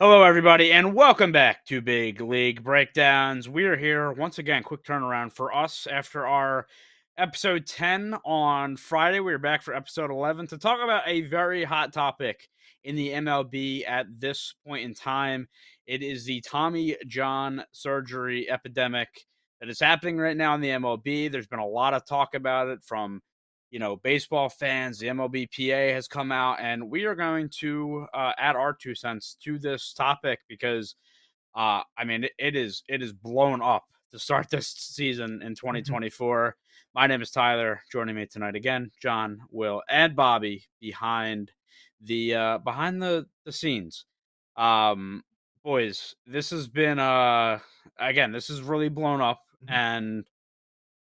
Hello, everybody, and welcome back to Big League Breakdowns. We're here once again. Quick turnaround for us after our episode 10 on Friday. We're back for episode 11 to talk about a very hot topic in the MLB at this point in time. It is the Tommy John surgery epidemic that is happening right now in the MLB. There's been a lot of talk about it from baseball fans. The MLBPA has come out, and we are going to add our 2 cents to this topic because, it is blown up to start this season in Mhm. 2024. My name is Tyler. Joining me tonight again, John, Will, and Bobby behind the scenes. Um, Boys, this has been again, this is really blown up, Mhm. and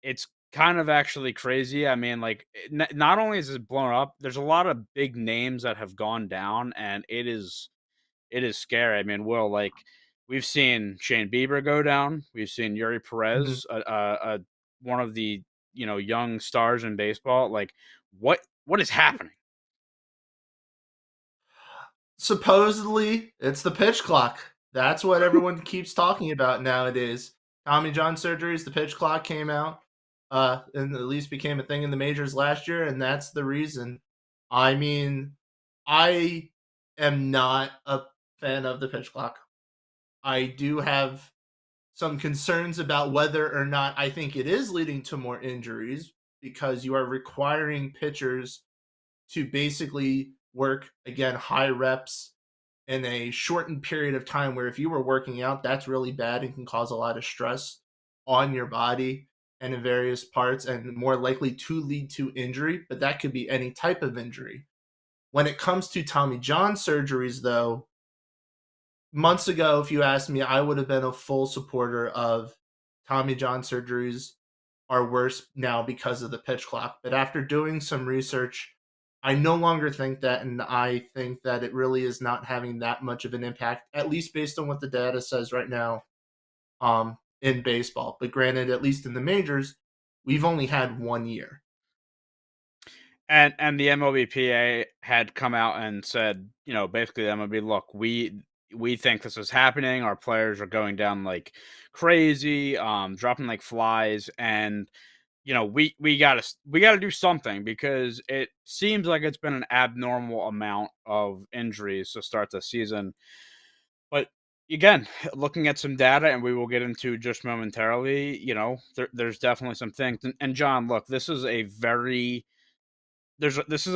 it's kind of actually crazy. I mean, like, not only is it blown up, there's a lot of big names that have gone down, and it is scary. I mean, Will, like, we've seen Shane Bieber go down, we've seen Yuri Mhm. Perez, one of the young stars in baseball. Like, what is happening? Supposedly, it's the pitch clock. That's what everyone keeps talking about nowadays. Tommy John surgeries, the pitch clock came out, and at least became a thing in the majors last year, and that's the reason. I mean, I am not a fan of the pitch clock. I do have some concerns about whether or not I think it is leading to more injuries because you are requiring pitchers to basically work again high reps in a shortened period of time where if you were working out that's really bad and can cause a lot of stress on your body and in various parts and more likely to lead to injury, but that could be any type of injury. When it comes to Tommy John surgeries though, months ago if you asked me, I would have been a full supporter of Tommy John surgeries are worse now because of the pitch clock. But after doing some research, I no longer think that, and I think that it really is not having that much of an impact, at least based on what the data says right now in baseball. But granted, at least in the majors, we've only had 1 year. And the MLBPA had come out and said, basically the MLB, look, we think this is happening. Our players are going down like crazy, dropping like flies, and we gotta do something because it seems like it's been an abnormal amount of injuries to start the season. But again, looking at some data, and we will get into just momentarily, there's definitely some things. And John, look, this is a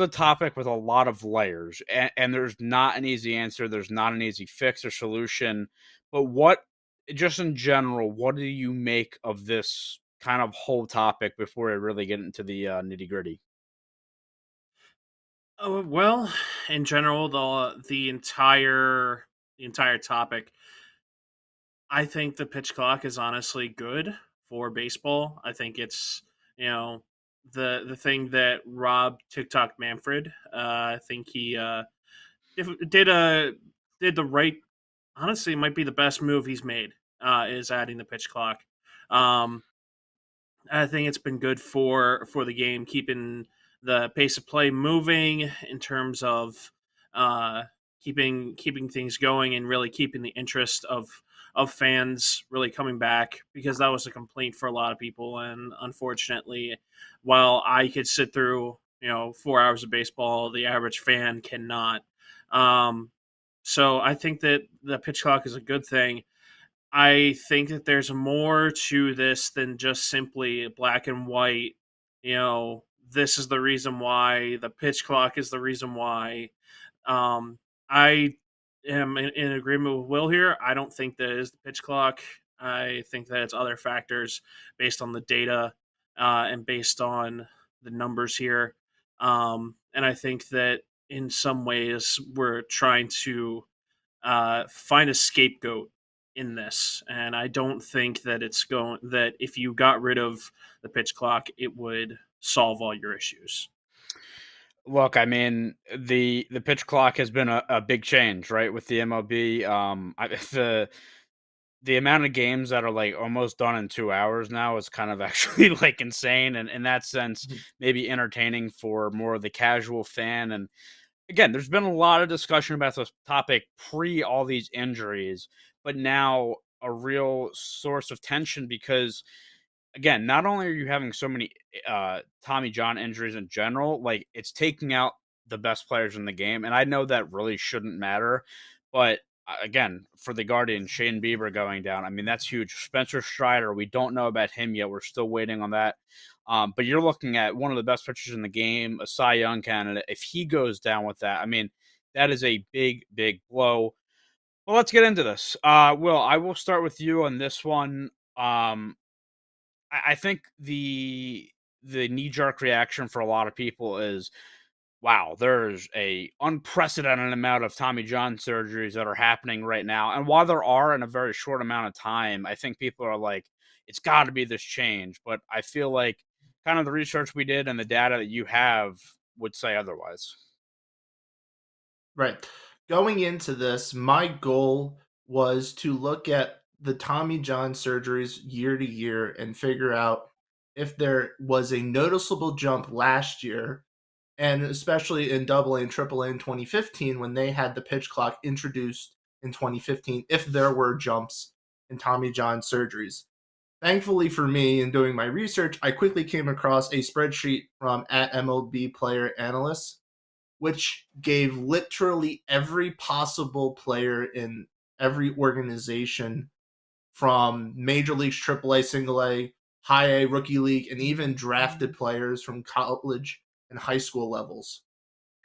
topic with a lot of layers, and there's not an easy answer. There's not an easy fix or solution. But just in general, what do you make of this kind of whole topic before we really get into the nitty gritty? Oh, well, in general, the entire topic, I think the pitch clock is honestly good for baseball. I think it's you know the thing that robbed TikTok Manfred. I think he did a did the right. Honestly, it might be the best move he's made. Is adding the pitch clock. Um, I think it's been good for the game, keeping the pace of play moving in terms of uh, keeping things going and really keeping the interest of fans really coming back, because that was a complaint for a lot of people. And unfortunately, while I could sit through 4 hours of baseball, the average fan cannot. Um, so I think that the pitch clock is a good thing. I think that there's more to this than just simply black and white. This is the reason why, the pitch clock is the reason why. I am in agreement with Will here. I don't think that it is the pitch clock. I think that it's other factors based on the data and based on the numbers here. And I think that in some ways we're trying to find a scapegoat in this, and I don't think that it's going that if you got rid of the pitch clock, it would solve all your issues. Look, I mean, the pitch clock has been a big change, right, with the MLB. The amount of games that are like almost done in 2 hours now is kind of actually like insane, and in that sense, Mhm. maybe entertaining for more of the casual fan. And again, there's been a lot of discussion about this topic pre all these injuries, but now a real source of tension because again, not only are you having so many Tommy John injuries in general, like it's taking out the best players in the game, and I know that really shouldn't matter, but again, for the Guardian, Shane Bieber going down, I mean that's huge. Spencer Strider, we don't know about him yet. We're still waiting on that. But you're looking at one of the best pitchers in the game, a Cy Young candidate. If he goes down with that, I mean that is a big, big blow. Well, let's get into this. Will, I will start with you on this one. I think the knee jerk reaction for a lot of people is, wow, there's a unprecedented amount of Tommy John surgeries that are happening right now. And while there are in a very short amount of time, I think people are like, it's got to be this change. But I feel like kind of the research we did and the data that you have would say otherwise. Right. Going into this, my goal was to look at the Tommy John surgeries year to year and figure out if there was a noticeable jump last year, and especially in AA and AAA in 2015 when they had the pitch clock introduced in 2015, if there were jumps in Tommy John surgeries. Thankfully for me, in doing my research, I quickly came across a spreadsheet from at MLB Player Analysts, which gave literally every possible player in every organization from major leagues, AAA, single A, high A, rookie league, and even drafted players from college and high school levels.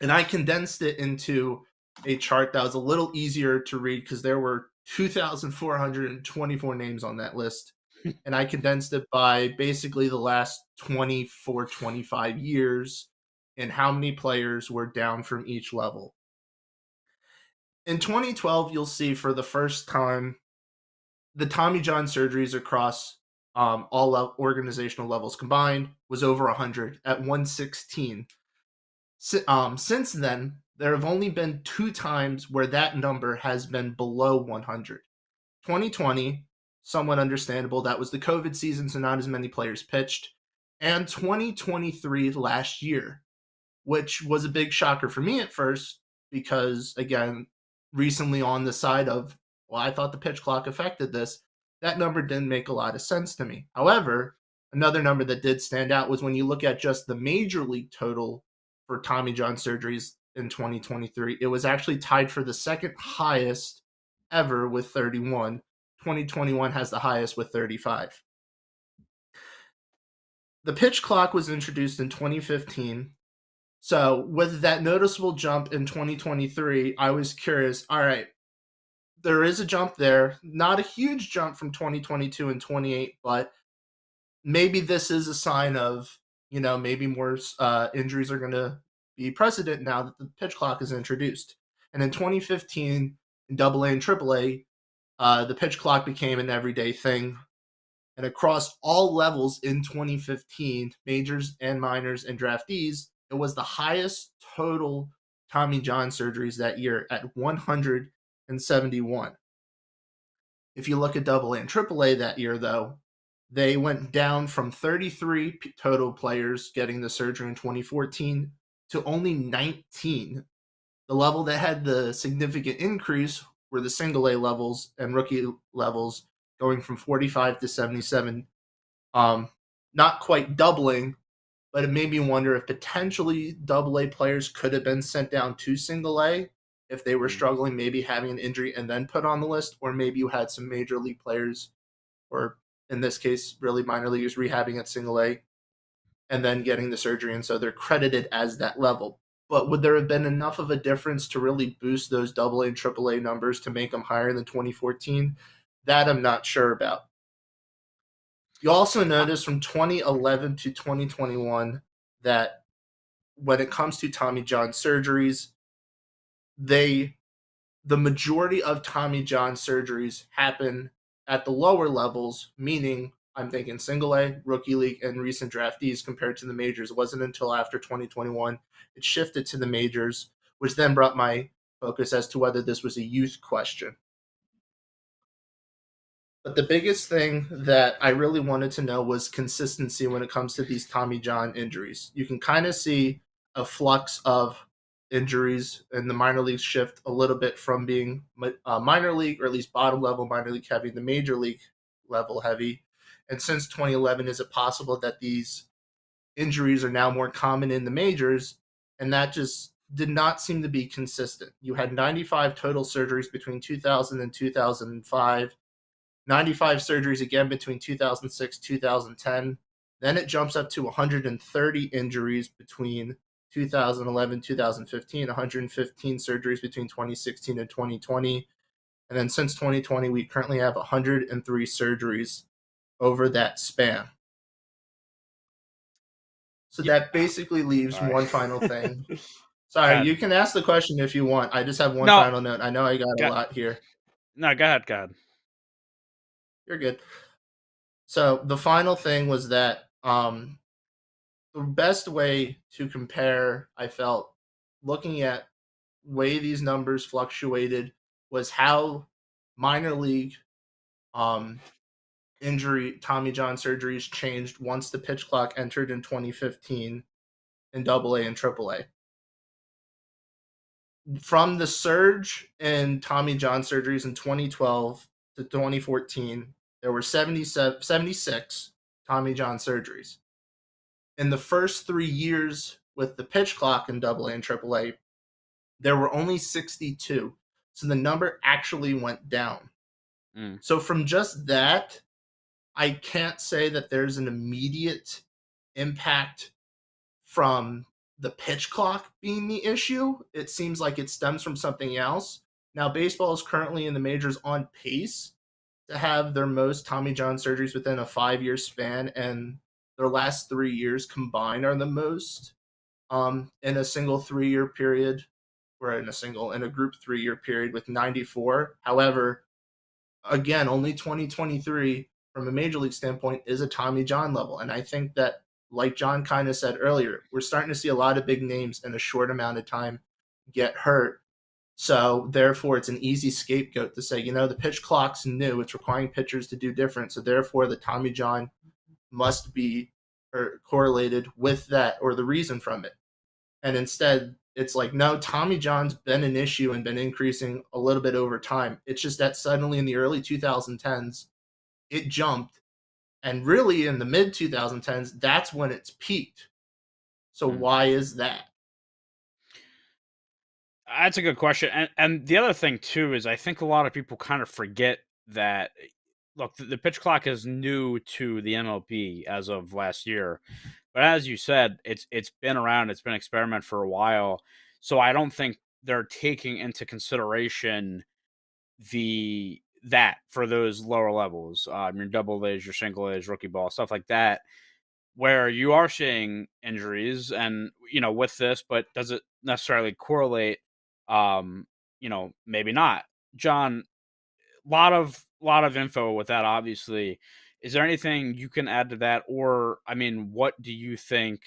And I condensed it into a chart that was a little easier to read because there were 2,424 names on that list. And I condensed it by basically the last 24, 25 years and how many players were down from each level. In 2012, you'll see for the first time the Tommy John surgeries across all organizational levels combined was over 100 at 116. Since then, there have only been 2 times where that number has been below 100. 2020, somewhat understandable. That was the COVID season, so not as many players pitched. And 2023 last year, which was a big shocker for me at first because, again, recently on the side of, well, I thought the pitch clock affected this, that number didn't make a lot of sense to me. However, another number that did stand out was when you look at just the major league total for Tommy John surgeries in 2023, it was actually tied for the second highest ever with 31. 2021 has the highest with 35. The pitch clock was introduced in 2015. So, with that noticeable jump in 2023, I was curious, all right, there is a jump there, not a huge jump from 2022 and 28, but maybe this is a sign of, maybe more injuries are going to be precedent now that the pitch clock is introduced. And in 2015, in AA and AAA, the pitch clock became an everyday thing. And across all levels in 2015, majors and minors and draftees, it was the highest total Tommy John surgeries that year at 171. If you look at AA and AAA that year, though, they went down from 33 total players getting the surgery in 2014 to only 19. The level that had the significant increase were the single A levels and rookie levels, going from 45 to 77. Not quite doubling, but it made me wonder if potentially double A players could have been sent down to single A if they were struggling, maybe having an injury and then put on the list, or maybe you had some major league players, or in this case, really minor leaguers rehabbing at single A and then getting the surgery, and so they're credited as that level. But would there have been enough of a difference to really boost those AA and AAA numbers to make them higher than 2014? That I'm not sure about. You also notice from 2011 to 2021 that when it comes to Tommy John surgeries, the majority of Tommy John surgeries happen at the lower levels, meaning I'm thinking single A, rookie league, and recent draftees compared to the majors. It wasn't until after 2021 it shifted to the majors, which then brought my focus as to whether this was a youth question. But the biggest thing that I really wanted to know was consistency when it comes to these Tommy John injuries. You can kind of see a flux of injuries, and the minor leagues shift a little bit from being minor league, or at least bottom level minor league heavy, to major league level heavy. And since 2011, is it possible that these injuries are now more common in the majors? And that just did not seem to be consistent. You had 95 total surgeries between 2000 and 2005, 95 surgeries again between 2006 2010. Then it jumps up to 130 injuries between 2011 2015, 115 surgeries between 2016 and 2020. And then since 2020, we currently have 103 surgeries over that span. So Yeah. that basically leaves Sorry. one final thing. Sorry, God. you can ask the question if you want. I just have one No, final note. I know I got a go, lot here. no, go ahead. Go ahead. You're good. So the final thing was that the best way to compare, I felt, looking at way these numbers fluctuated, was how minor league um, injury Tommy John surgeries changed once the pitch clock entered in 2015 in Double A and Triple A. From the surge in Tommy John surgeries in 2012 to 2014, there were 76 Tommy John surgeries. In the first 3 years with the pitch clock in Double A and Triple A, there were only 62. So the number actually went down. Mm. So from just that, I can't say that there's an immediate impact from the pitch clock being the issue. It seems like it stems from something else. Now, baseball is currently in the majors on pace to have their most Tommy John surgeries within a 5-year span, and their last 3 years combined are the most in a single 3-year period, or in a group 3-year period with 94. However, again, only 2023 from a major league standpoint is a Tommy John level. And I think that, like John kind of said earlier, we're starting to see a lot of big names in a short amount of time get hurt. So therefore, it's an easy scapegoat to say, the pitch clock's new. It's requiring pitchers to do different. So therefore, the Tommy John must be correlated with that, or the reason from it. And instead, it's like, no, Tommy John's been an issue and been increasing a little bit over time. It's just that suddenly in the early 2010s, it jumped. And really in the mid 2010s, that's when it's peaked. So Mm. why is that? That's a good question. And the other thing too is I think a lot of people kind of forget that, look, the pitch clock is new to the MLB as of last year. But as you said, it's been around, it's been an experiment for a while. So I don't think they're taking into consideration that for those lower levels, your double A's, your single A's, rookie ball, stuff like that, where you are seeing injuries and with this, but does it necessarily correlate? Maybe not. John, lot of info with that, obviously. Is there anything you can add to that? Or I mean, what do you think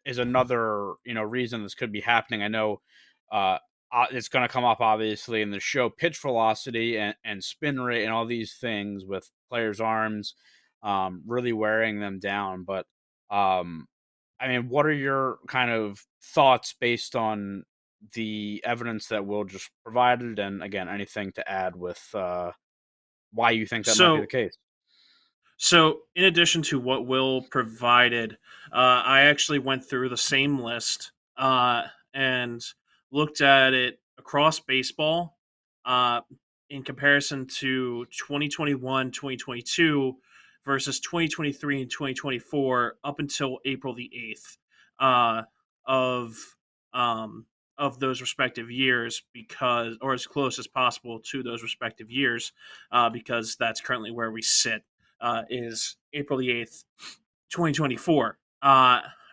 is another reason this could be happening? I know it's going to come up obviously in the show, pitch velocity and spin rate and all these things with players' arms really wearing them down. But um, I mean, what are your kind of thoughts based on the evidence that Will just provided? And again, anything to add with why you think that might be the So case? So, in addition to what Will provided, I actually went through the same list and looked at it across baseball uh, in comparison to 2021, 2022 versus 2023 and 2024 up until April the 8th of um, of those respective years, because, or as close as possible to those respective years, because that's currently where we sit, is April the 8th, 2024.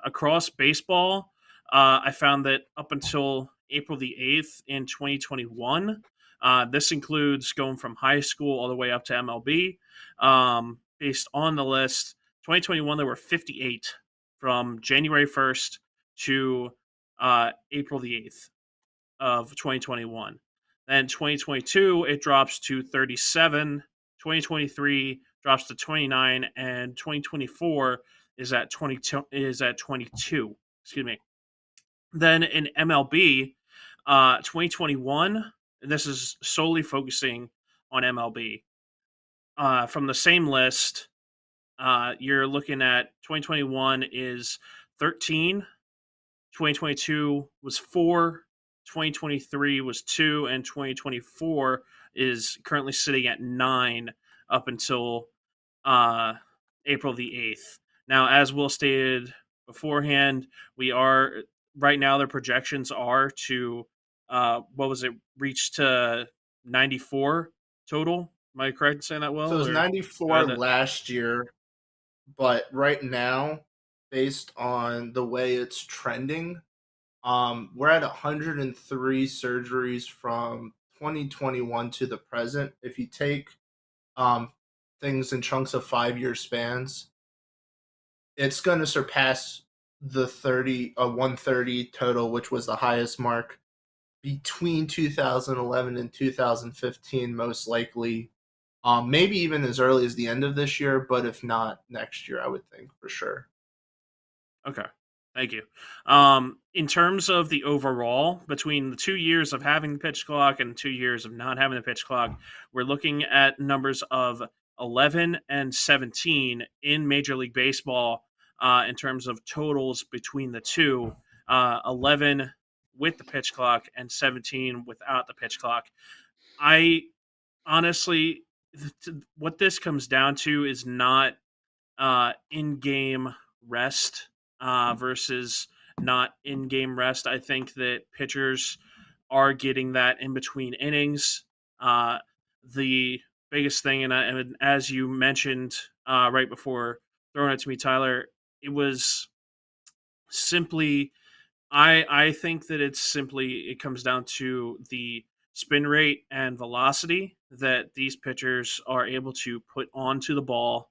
Across baseball, I found that up until April the 8th in 2021, this includes going from high school all the way up to MLB. Based on the list, 2021, there were 58 from January 1st to April the 8th of 2021. Then 2022, it drops to 37. 2023 drops to 29, and 2024 is at 22. Excuse me. Then in MLB, 2021, and this is solely focusing on MLB. From the same list, you're looking at 2021 is 13, 2022 was 4, 2023 was 2, and 2024 is currently sitting at 9 up until uh, April the 8th. Now, as Will stated beforehand, we are right now, their projections are to, what was it, reach to 94 total? Am I correct in saying that, So it Will? was Or 94 that? last year, but right now, based on the way it's trending, we're at 103 surgeries from 2021 to the present. If you take um, things in chunks of 5 year spans, it's going to surpass the 130 total, which was the highest mark between 2011 and 2015, most likely. Maybe even as early as the end of this year, but if not next year, I would think for sure. Okay. Thank you. In terms of the overall, between the 2 years of having the pitch clock and 2 years of not having the pitch clock, we're looking at numbers of 11 and 17 in Major League Baseball in terms of totals between the two. 11 with the pitch clock and 17 without the pitch clock. I honestly, what this comes down to is not in-game rest versus not in-game rest. I think that pitchers are getting that in between innings. Uh, the biggest thing, and as you mentioned right before throwing it to me, Tyler, it was simply I think that it's simply it comes down to the spin rate and velocity that these pitchers are able to put onto the ball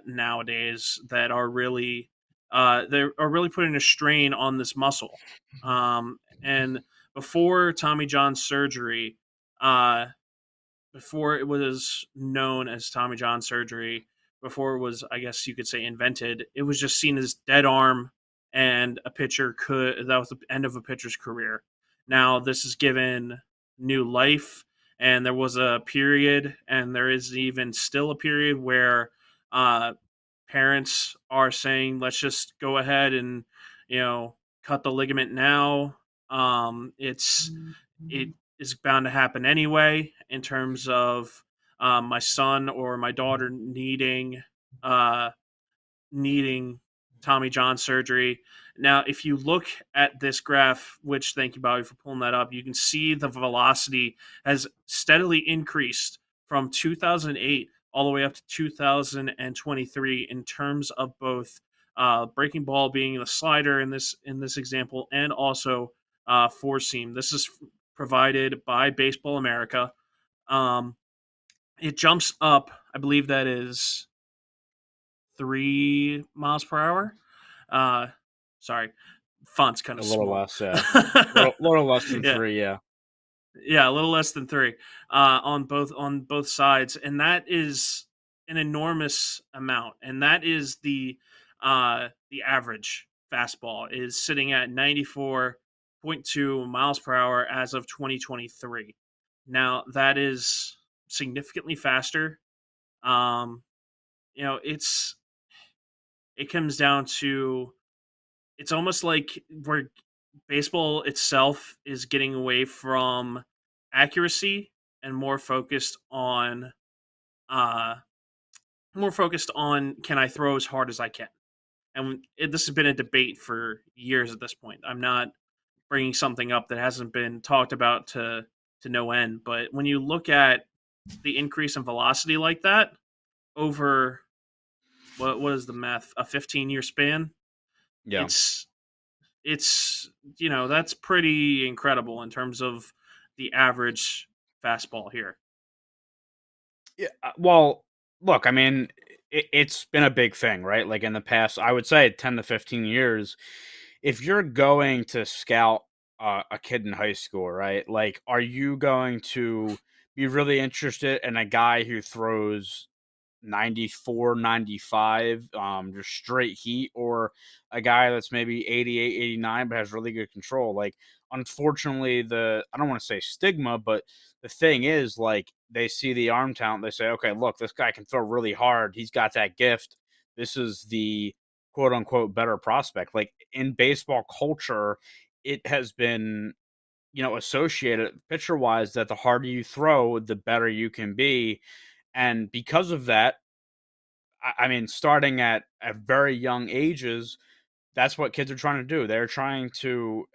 nowadays that are really they are really putting a strain on this muscle. And before Tommy John surgery, uh, before it was known as Tommy John surgery, before it was, I guess you could say, invented, it was just seen as dead arm, and a pitcher could that was the end of a pitcher's career. Now this is given new life, and there was a period, and there is even still a period where uh, parents are saying, "Let's just go ahead and you know cut the ligament now." It is bound to happen anyway in terms of my son or my daughter uh, needing Tommy John surgery. Now, if you look at this graph, which thank you, Bobby, for pulling that up, you can see the velocity has steadily increased from 2008 all the way up to 2023 in terms of both breaking ball being the slider in this example, and also four seam. This is provided by Baseball America. Um, it jumps up. I believe that is 3 miles per hour. Uh, sorry, font's kind A of little small. less, yeah. Little less than Yeah, 3, yeah. yeah, a little less than 3 on both sides, and that is an enormous amount. And that is the average fastball is sitting at 94.2 miles per hour as of 2023. Now that is significantly faster. Um, it comes down to it's almost like where baseball itself is getting away from accuracy and uh more focused on can I throw as hard as I can. And this has been a debate for years at this point. I'm not bringing something up that hasn't been talked about to no end, but when you look at the increase in velocity like that over what is the math, a 15-year span, Yeah. it's that's pretty incredible in terms of the average fastball here. Yeah, well, look, I mean, it's been a big thing, right? Like, in the past, I would say 10 to 15 years, if you're going to scout a kid in high school, right? Like, are you going to be really interested in a guy who throws 94, 95, just straight heat, or a guy that's maybe 88, 89, but has really good control. Like, unfortunately, I don't want to say stigma, but the thing is, like, they see the arm talent, they say, okay, look, this guy can throw really hard. He's got that gift. This is the quote unquote better prospect. Like, in baseball culture, it has been, associated pitcher wise that the harder you throw, the better you can be. And because of that, I mean, starting at very young ages, that's what kids are trying to do. They're trying to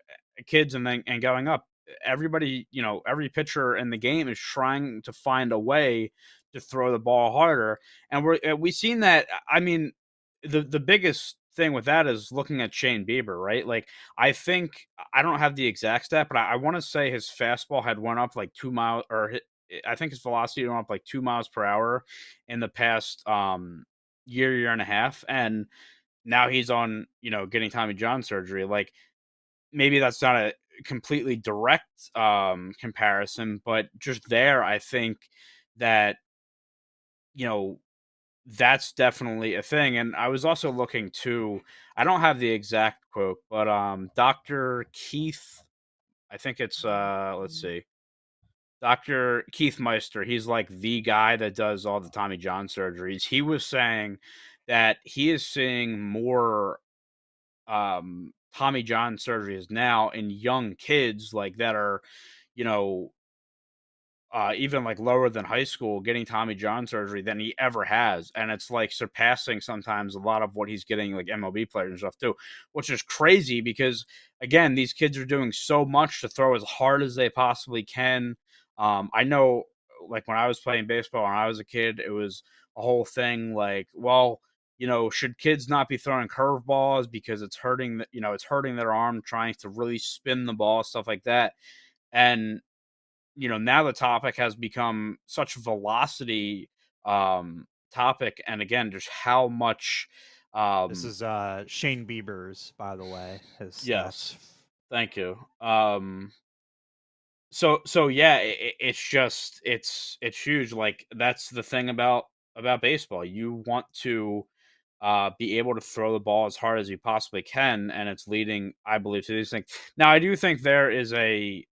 kids and going up. Everybody, every pitcher in the game is trying to find a way to throw the ball harder, and we've seen that. I mean, the biggest thing with that is looking at Shane Bieber, right? Like, I think I don't have the exact stat, but I want to say his fastball had went up like 2 miles, I think his velocity went up like 2 miles per hour in the past year and a half, and now he's on, getting Tommy John surgery. Like, maybe that's not a completely direct comparison, but just there, I think that, you know, that's definitely a thing. And I was also looking too, I don't have the exact quote, but Dr. Keith, I think it's let's see. Dr. Keith Meister, he's like the guy that does all the Tommy John surgeries. He was saying that he is seeing more Tommy John surgeries now in young kids, like, that are, you know, even like lower than high school, getting Tommy John surgery than he ever has, and it's like surpassing sometimes a lot of what he's getting like MLB players and stuff too, which is crazy because again, these kids are doing so much to throw as hard as they possibly can. I know, like, when I was playing baseball when I was a kid, it was a whole thing like, well, should kids not be throwing curveballs because it's hurting, it's hurting their arm trying to really spin the ball, stuff like that. And now the topic has become such a velocity topic, and again, just how much This um is Shane Bieber's, by the way, his yes, stats. thank you. So yeah, it's just it's huge. Like, that's the thing about baseball. You want to be able to throw the ball as hard as you possibly can, and it's leading, I believe, to these things. Now, I do think there is a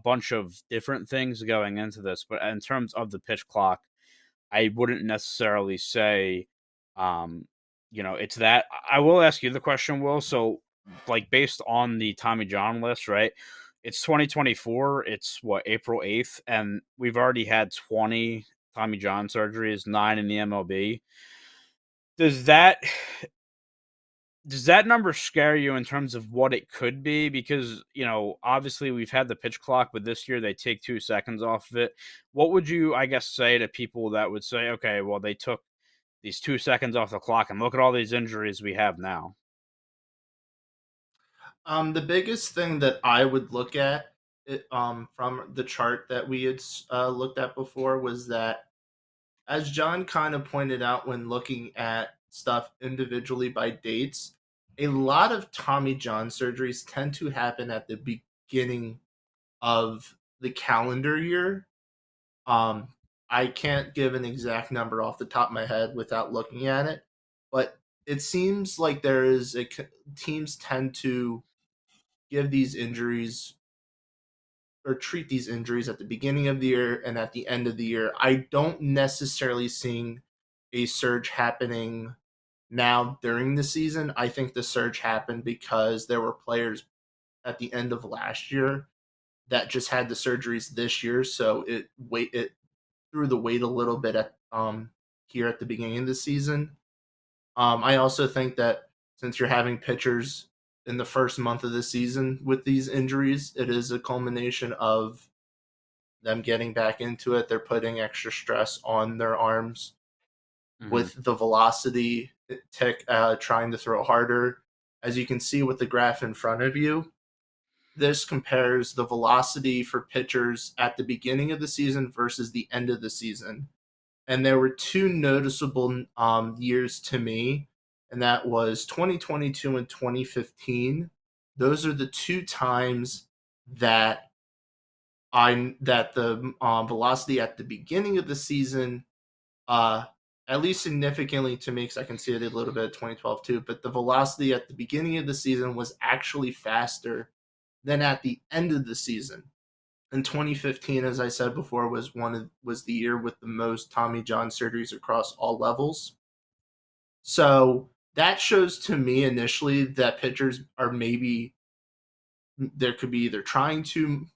bunch of different things going into this, but in terms of the pitch clock, I wouldn't necessarily say, um, it's that. I will ask you the question, Will. So, like, based on the Tommy John list, right? It's 2024. It's what, April 8th, and we've already had 20 Tommy John surgeries, 9 in the MLB. Does that does that number scare you in terms of what it could be? Because, obviously we've had the pitch clock, but this year they take 2 seconds off of it. What would you, I guess, say to people that would say, okay, well, they took these 2 seconds off the clock and look at all these injuries we have now? The biggest thing that I would look at from the chart that we had looked at before was that, as John kind of pointed out when looking at stuff individually by dates, a lot of Tommy John surgeries tend to happen at the beginning of the calendar year. Um, I can't give an exact number off the top of my head without looking at it, but it seems like there is teams tend to give these injuries or treat these injuries at the beginning of the year and at the end of the year. I don't necessarily seeing a surge happening now during the season. I think the surge happened because there were players at the end of last year that just had the surgeries this year, so it threw the weight a little bit at here at the beginning of the season. I also think that since you're having pitchers in the first month of the season with these injuries, it is a culmination of them getting back into it. They're putting extra stress on their arms Hmm. with the velocity tick, trying to throw harder. As you can see with the graph in front of you, this compares the velocity for pitchers at the beginning of the season versus the end of the season. And there were two noticeable years to me, and that was 2022 and 2015. Those are the two times that the velocity at the beginning of the season at least significantly to me, because I can see it a little bit at 2012 too. But the velocity at the beginning of the season was actually faster than at the end of the season. And 2015, as I said before, was the year with the most Tommy John surgeries across all levels. So that shows to me initially that pitchers are maybe there could be either trying to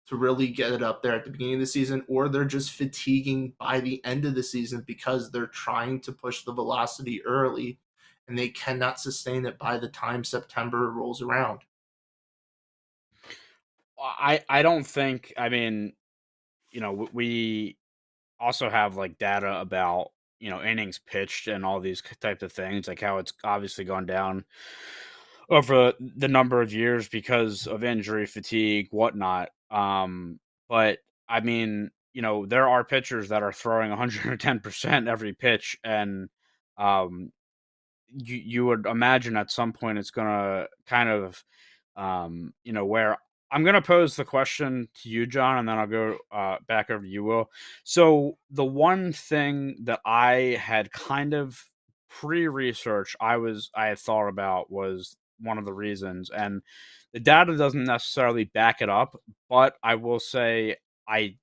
really get it up there at the beginning of the season, or they're just fatiguing by the end of the season because they're trying to push the velocity early and they cannot sustain it by the time September rolls around. I don't think. I mean, we also have like data about innings pitched and all these types of things, like how it's obviously gone down over the number of years because of injury, fatigue, whatnot. But I mean, there are pitchers that are throwing 110% every pitch, and um, you would imagine at some point it's gonna kind of where I'm gonna pose the question to you, John, and then I'll go back over to you, Will. So the one thing that I had kind of pre-research I had thought about was one of the reasons, and the data doesn't necessarily back it up, but I will say I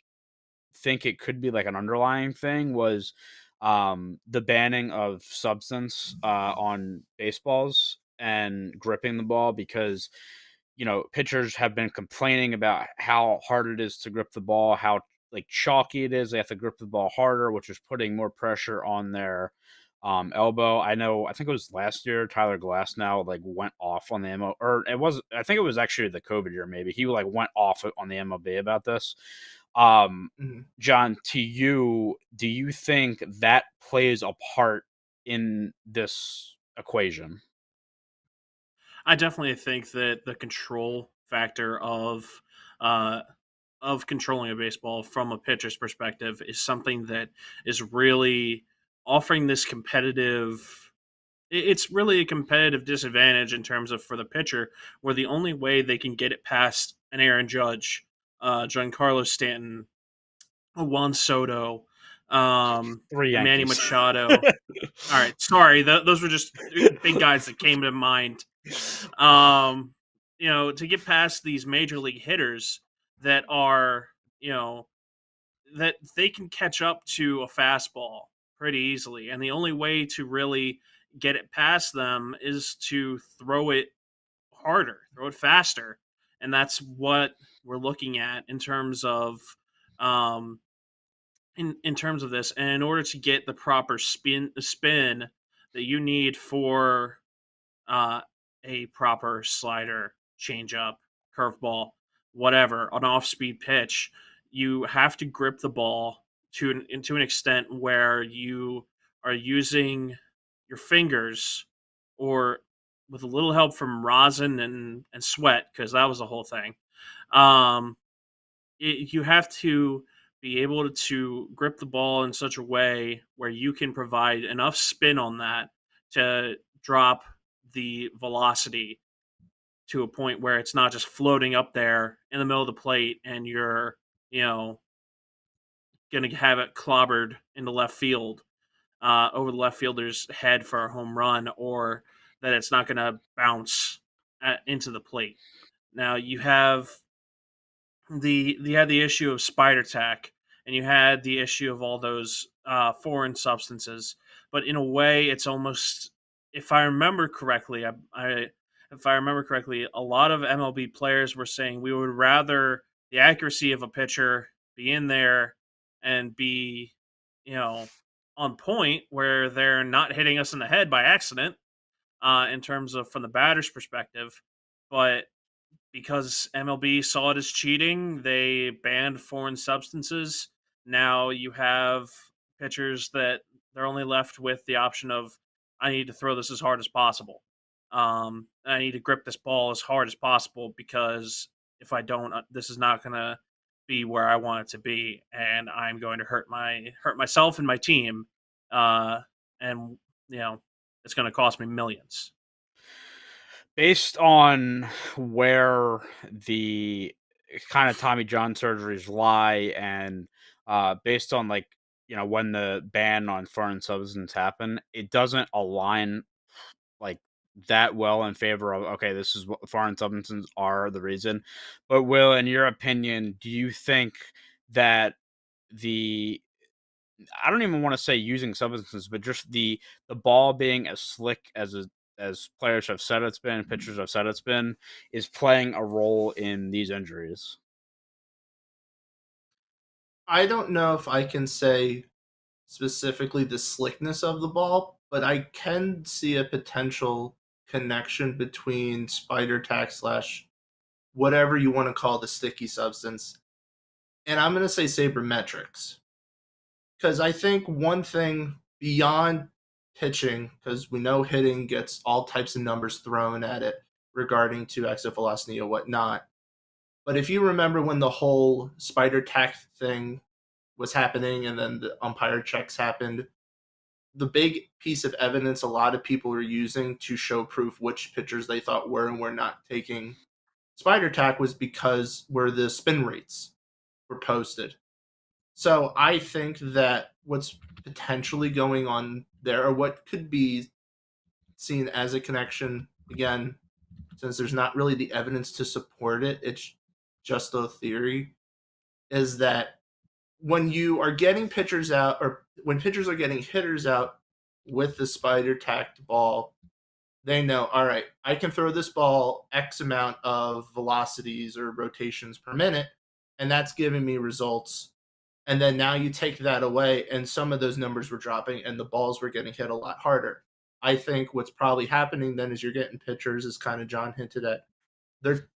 think it could be like an underlying thing was the banning of substance on baseballs and gripping the ball, because pitchers have been complaining about how hard it is to grip the ball, how like chalky it is. They have to grip the ball harder, which is putting more pressure on their elbow. I think it was last year, Tyler Glasnow like went off on the MLB, or I think it was actually the COVID year, maybe. He like went off on the MLB about this. John, to you, do you think that plays a part in this equation? I definitely think that the control factor uh, of controlling a baseball from a pitcher's perspective is something that is really offering this competitive. It's really a competitive disadvantage in terms of for the pitcher, where the only way they can get it past an Aaron Judge, Giancarlo Stanton, a Juan Soto, Three a Manny Yankees. Machado. All right, sorry, those were just big guys that came to mind. Um, to get past these major league hitters that are, that they can catch up to a fastball pretty easily, and the only way to really get it past them is to throw it harder, throw it faster, and that's what we're looking at in terms of um, in terms of this. And in order to get the proper spin that you need for uh, a proper slider, changeup, curveball, whatever, an off-speed pitch, you have to grip the ball to an extent where you are using your fingers, or with a little help from rosin and sweat, because that was the whole thing. Um, you have to be able to grip the ball in such a way where you can provide enough spin on that to drop the velocity to a point where it's not just floating up there in the middle of the plate and you're, going to have it clobbered into left field, over the left fielder's head for a home run, or that it's not going to bounce into the plate. Now you had the issue of spider tack, and you had the issue of all those foreign substances. But in a way, it's almost, if I remember correctly, if I remember correctly, a lot of MLB players were saying we would rather the accuracy of a pitcher be in there and be, you know, on point where they're not hitting us in the head by accident, in terms of from the batter's perspective, but because MLB saw it as cheating, they banned foreign substances. Now you have pitchers that they're only left with the option of, I need to throw this as hard as possible. I need to grip this ball as hard as possible, because if I don't, this is not going to be where I want it to be, and I'm going to hurt myself and my team, and you know it's going to cost me millions. Based on where the kind of Tommy John surgeries lie, and based on like when the ban on foreign substance happened, it doesn't align like that well in favor of okay, this is what foreign substances are the reason. But Will, in your opinion, do you think that the I don't even want to say using substances, but just the ball being as slick as players have said it's been, pitchers have said it's been, is playing a role in these injuries? I don't know if I can say specifically the slickness of the ball, but I can see a potential connection between spider tack slash whatever you want to call the sticky substance. And I'm going to say sabermetrics. Because I think one thing beyond pitching, because we know hitting gets all types of numbers thrown at it regarding to exit velocity and whatnot. But if you remember when the whole spider tack thing was happening and then the umpire checks happened, the big piece of evidence a lot of people were using to show proof which pitchers they thought were and were not taking spider tack was because where the spin rates were posted. So I think that what's potentially going on there, or what could be seen as a connection, again, since there's not really the evidence to support it, it's just a theory, is that when you are getting pitchers out, or when pitchers are getting hitters out with the spider tacked ball, they know, all right, I can throw this ball X amount of velocities or rotations per minute, and that's giving me results. And then now you take that away, and some of those numbers were dropping, and the balls were getting hit a lot harder. I think what's probably happening then is you're getting pitchers, as kind of John hinted at, they're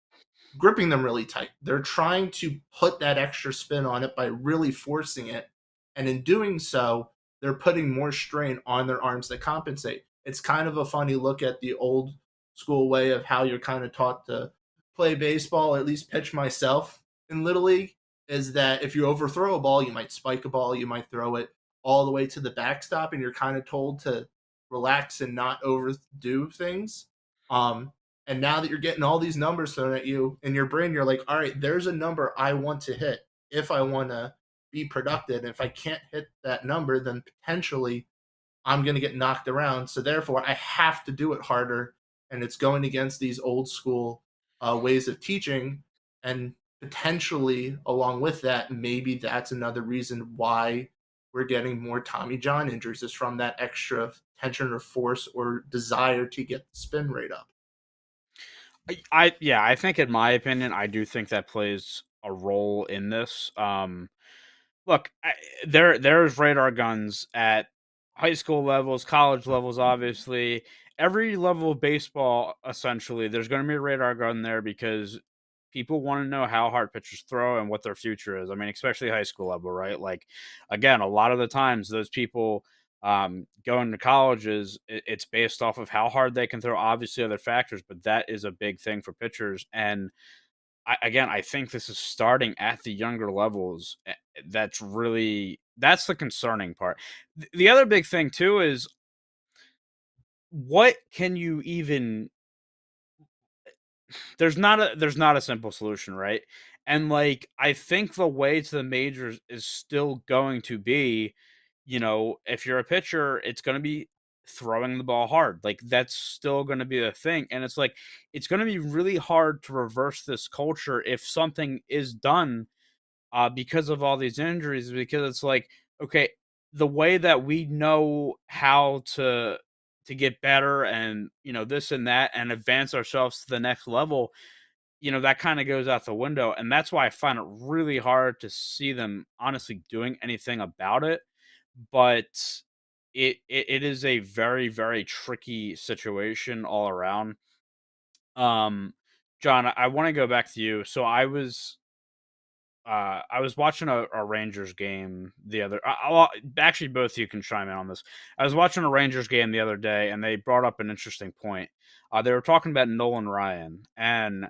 gripping them really tight. They're trying to put that extra spin on it by really forcing it. And in doing so, they're putting more strain on their arms to compensate. It's kind of a funny look at the old school way of how you're kind of taught to play baseball, or at least pitch myself in Little League, is that if you overthrow a ball, you might spike a ball, you might throw it all the way to the backstop, and you're kind of told to relax and not overdo things. Um, and now that you're getting all these numbers thrown at you in your brain, you're like, all right, there's a number I want to hit if I want to be productive. And if I can't hit that number, then potentially I'm going to get knocked around. So therefore, I have to do it harder. And it's going against these old school ways of teaching. And potentially, along with that, maybe that's another reason why we're getting more Tommy John injuries is from that extra tension or force or desire to get the spin rate up. Yeah, I think in my opinion, I do think that plays a role in this. Look, there's radar guns at high school levels, college levels, obviously. Every level of baseball, essentially, there's going to be a radar gun there because people want to know how hard pitchers throw and what their future is. I mean, especially high school level, right? Like, again, a lot of the times those people going to colleges, it's based off of how hard they can throw. Obviously, other factors, but that is a big thing for pitchers. And I think this is starting at the younger levels. That's the concerning part. The other big thing too is what can you even there's not a simple solution, right? And like I think the way to the majors is still going to be, if you're a pitcher, it's going to be throwing the ball hard. Like that's still going to be the thing. And it's like it's going to be really hard to reverse this culture if something is done because of all these injuries. Because it's like, okay, the way that we know how to get better and this and that and advance ourselves to the next level, that kind of goes out the window. And that's why I find it really hard to see them honestly doing anything about it. But it is a very, very tricky situation all around. Um, John, I want to go back to you. So I was watching a Rangers game the other. Actually, both of you can chime in on this. I was watching a Rangers game the other day, and they brought up an interesting point. They were talking about Nolan Ryan, and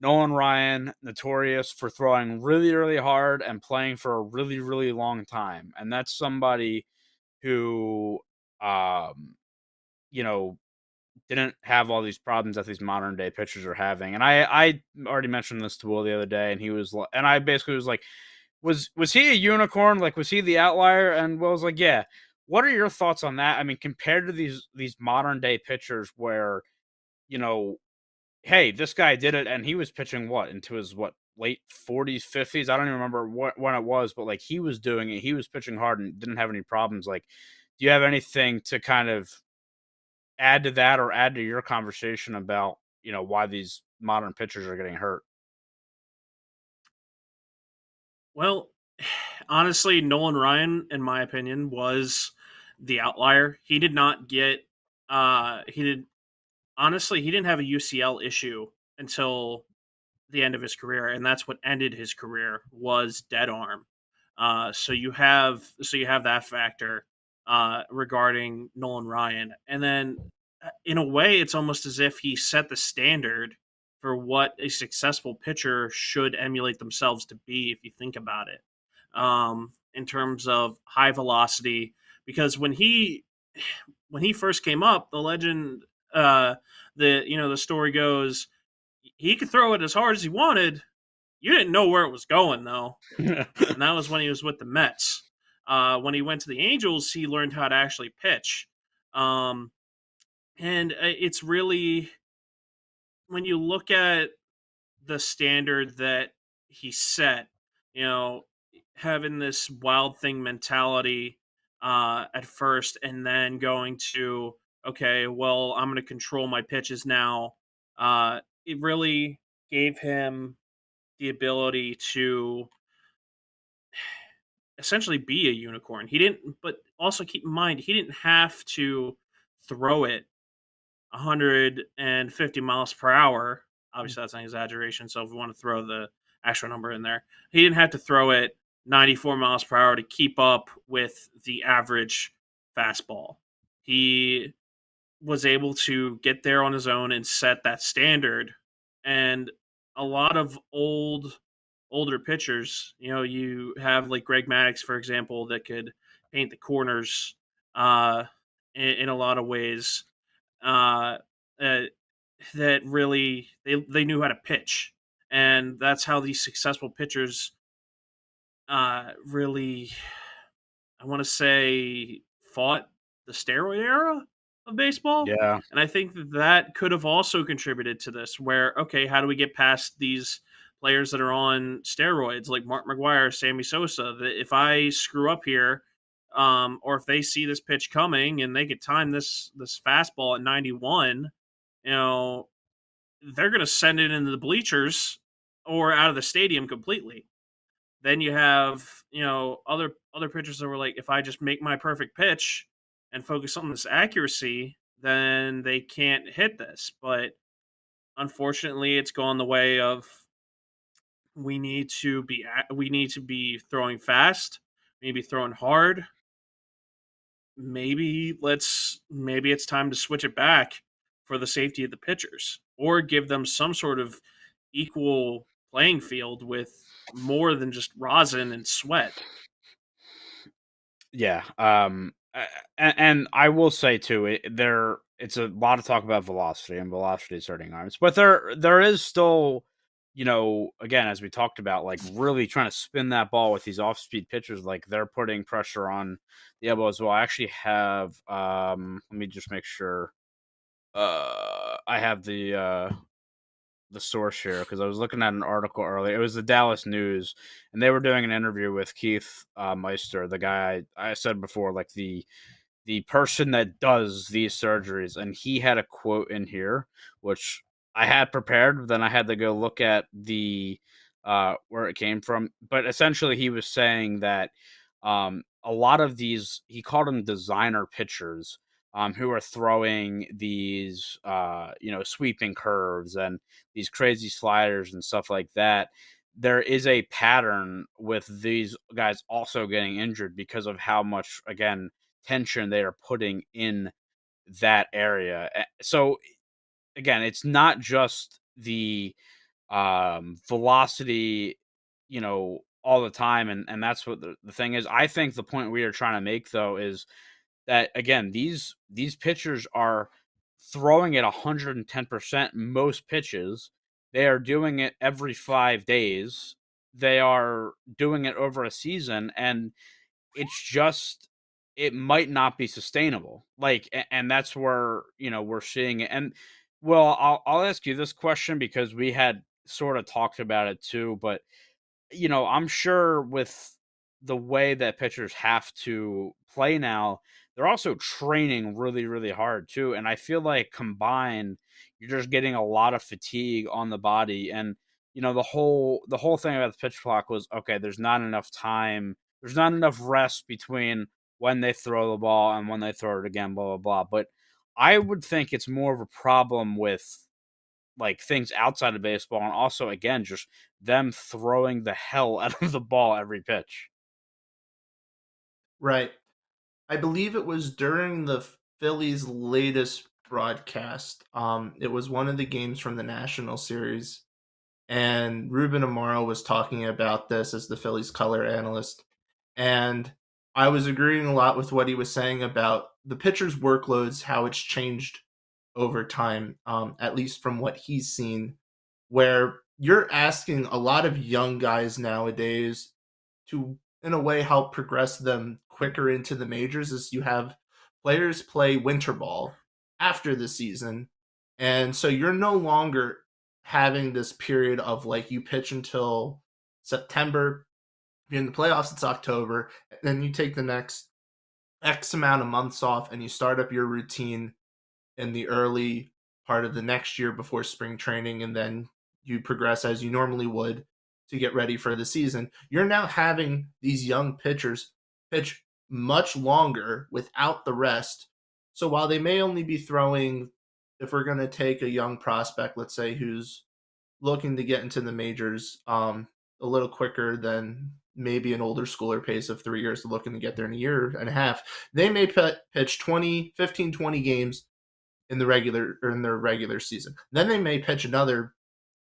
Nolan Ryan notorious for throwing really, really hard and playing for a really, really long time, and that's somebody who, um, you know, didn't have all these problems that these modern day pitchers are having. And I already mentioned this to Will the other day, and he was, and I basically was like was he a unicorn? Like, was he the outlier? And Will's like, yeah. What are your thoughts on that? I mean, compared to these modern day pitchers, where you know, hey, this guy did it, and he was pitching into his late 40s, 50s. I don't even remember when it was, but like he was doing it. He was pitching hard and didn't have any problems. Like, do you have anything to kind of add to that, or add to your conversation about why these modern pitchers are getting hurt? Well, honestly, Nolan Ryan, in my opinion, was the outlier. He did not get. He did honestly. He didn't have a UCL issue until the end of his career, and that's what ended his career was dead arm. So you have that factor regarding Nolan Ryan, and then in a way, it's almost as if he set the standard for what a successful pitcher should emulate themselves to be. If you think about it, in terms of high velocity, because when he first came up, the legend, the story goes, he could throw it as hard as he wanted. You didn't know where it was going though, and that was when he was with the Mets. When he went to the Angels, he learned how to actually pitch, um, and it's really when you look at the standard that he set, you know, having this wild thing mentality at first, and then going to okay, well, I'm going to control my pitches now. It really gave him the ability to essentially be a unicorn. He didn't, but also keep in mind, he didn't have to throw it 150 miles per hour. Obviously, that's an exaggeration. So if we want to throw the actual number in there, he didn't have to throw it 94 miles per hour to keep up with the average fastball. He was able to get there on his own and set that standard. And a lot of older pitchers, you have like Greg Maddux, for example, that could paint the corners in a lot of ways. Uh, uh, that really they knew how to pitch, and that's how these successful pitchers really, I want to say, fought the steroid era of baseball. Yeah. And I think that could have also contributed to this, where, okay, how do we get past these players that are on steroids like Mark McGuire, Sammy Sosa, that if I screw up here, or if they see this pitch coming and they could time this fastball at 91, you know, they're going to send it into the bleachers or out of the stadium completely. Then you have, other pitchers that were like, if I just make my perfect pitch and focus on this accuracy, then they can't hit this. But unfortunately, it's gone the way of we need to be throwing fast, maybe throwing hard. Maybe it's time to switch it back for the safety of the pitchers, or give them some sort of equal playing field with more than just rosin and sweat. Yeah. And I will say too, it's a lot of talk about velocity, and velocity is hurting arms, but there is still, again, as we talked about, like really trying to spin that ball with these off-speed pitchers, like they're putting pressure on the elbow as well. I actually have, let me just make sure, I have the source here, because I was looking at an article earlier. It was the Dallas News, and they were doing an interview with Keith Meister, the guy I said before, like the person that does these surgeries, and he had a quote in here which I had prepared, but then I had to go look at the where it came from. But essentially, he was saying that a lot of these, he called them designer pitchers, who are throwing these sweeping curves and these crazy sliders and stuff like that. There is a pattern with these guys also getting injured because of how much, again, tension they are putting in that area. So again, it's not just the velocity, all the time, and that's what the thing is. I think the point we are trying to make, though, is that again, these pitchers are throwing at 110% most pitches. They are doing it every 5 days. they are doing it over a season, and it's just it might not be sustainable. Like, and that's where we're seeing it. And well, I'll ask you this question because we had sort of talked about it too, but I'm sure with the way that pitchers have to play now, they're also training really, really hard too. And I feel like combined, you're just getting a lot of fatigue on the body. And the whole thing about the pitch clock was okay. There's not enough time. There's not enough rest between when they throw the ball and when they throw it again. Blah blah blah. But I would think it's more of a problem with like things outside of baseball, and also again just them throwing the hell out of the ball every pitch. Right. I believe it was during the Phillies' latest broadcast. It was one of the games from the National Series, and Ruben Amaro was talking about this as the Phillies color analyst, and I was agreeing a lot with what he was saying about the pitcher's workloads, how it's changed over time, at least from what he's seen, where you're asking a lot of young guys nowadays to, in a way, help progress them quicker into the majors, as you have players play winter ball after the season. And so you're no longer having this period of like you pitch until September, you're in the playoffs, it's October, then you take the next X amount of months off and you start up your routine in the early part of the next year before spring training, and then you progress as you normally would to get ready for the season. You're now having these young pitchers pitch much longer without the rest. So while they may only be throwing, if we're going to take a young prospect, let's say, who's looking to get into the majors a little quicker than maybe an older schooler pace of 3 years, looking to get there in a year and a half, they may pitch 20, 15, 20 games in their regular season. Then they may pitch another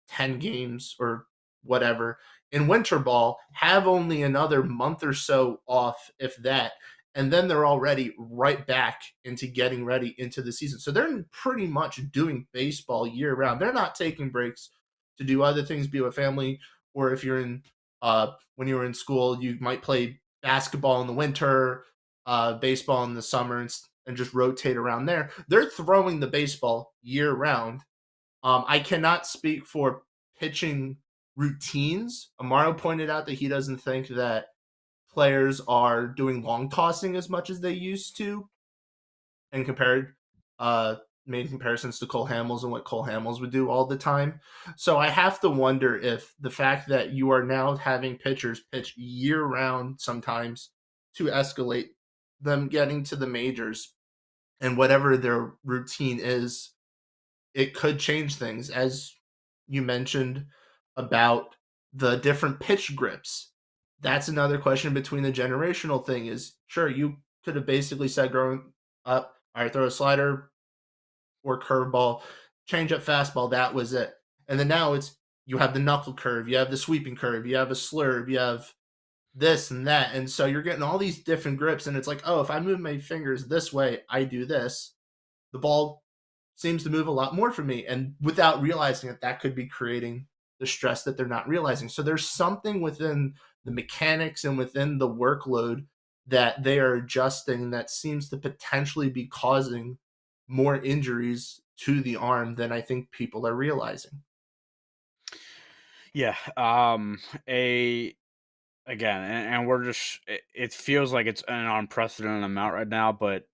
10 games or whatever in winter ball, have only another month or so off, if that, and then they're already right back into getting ready into the season. So they're pretty much doing baseball year round. They're not taking breaks to do other things, be with family, or if you're in when you were in school, you might play basketball in the winter, baseball in the summer, and just rotate around there. They're throwing the baseball year round. I cannot speak for pitching routines. Amaro pointed out that he doesn't think that players are doing long tossing as much as they used to, and uh, made comparisons to Cole Hamels and what Cole Hamels would do all the time. So I have to wonder if the fact that you are now having pitchers pitch year round sometimes to escalate them getting to the majors and whatever their routine is, it could change things. As you mentioned about the different pitch grips, that's another question between the generational thing. Is sure, you could have basically said growing up, all right, throw a slider or curveball, change up fastball, that was it. And then now it's you have the knuckle curve, you have the sweeping curve, you have a slurve, you have this and that. And so you're getting all these different grips, and it's like, oh, if I move my fingers this way, I do this. The ball seems to move a lot more for me. And without realizing it, that could be creating the stress that they're not realizing. So there's something within the mechanics and within the workload that they are adjusting that seems to potentially be causing more injuries to the arm than I think people are realizing. Yeah. A Again, and we're just it feels like it's an unprecedented amount right now, but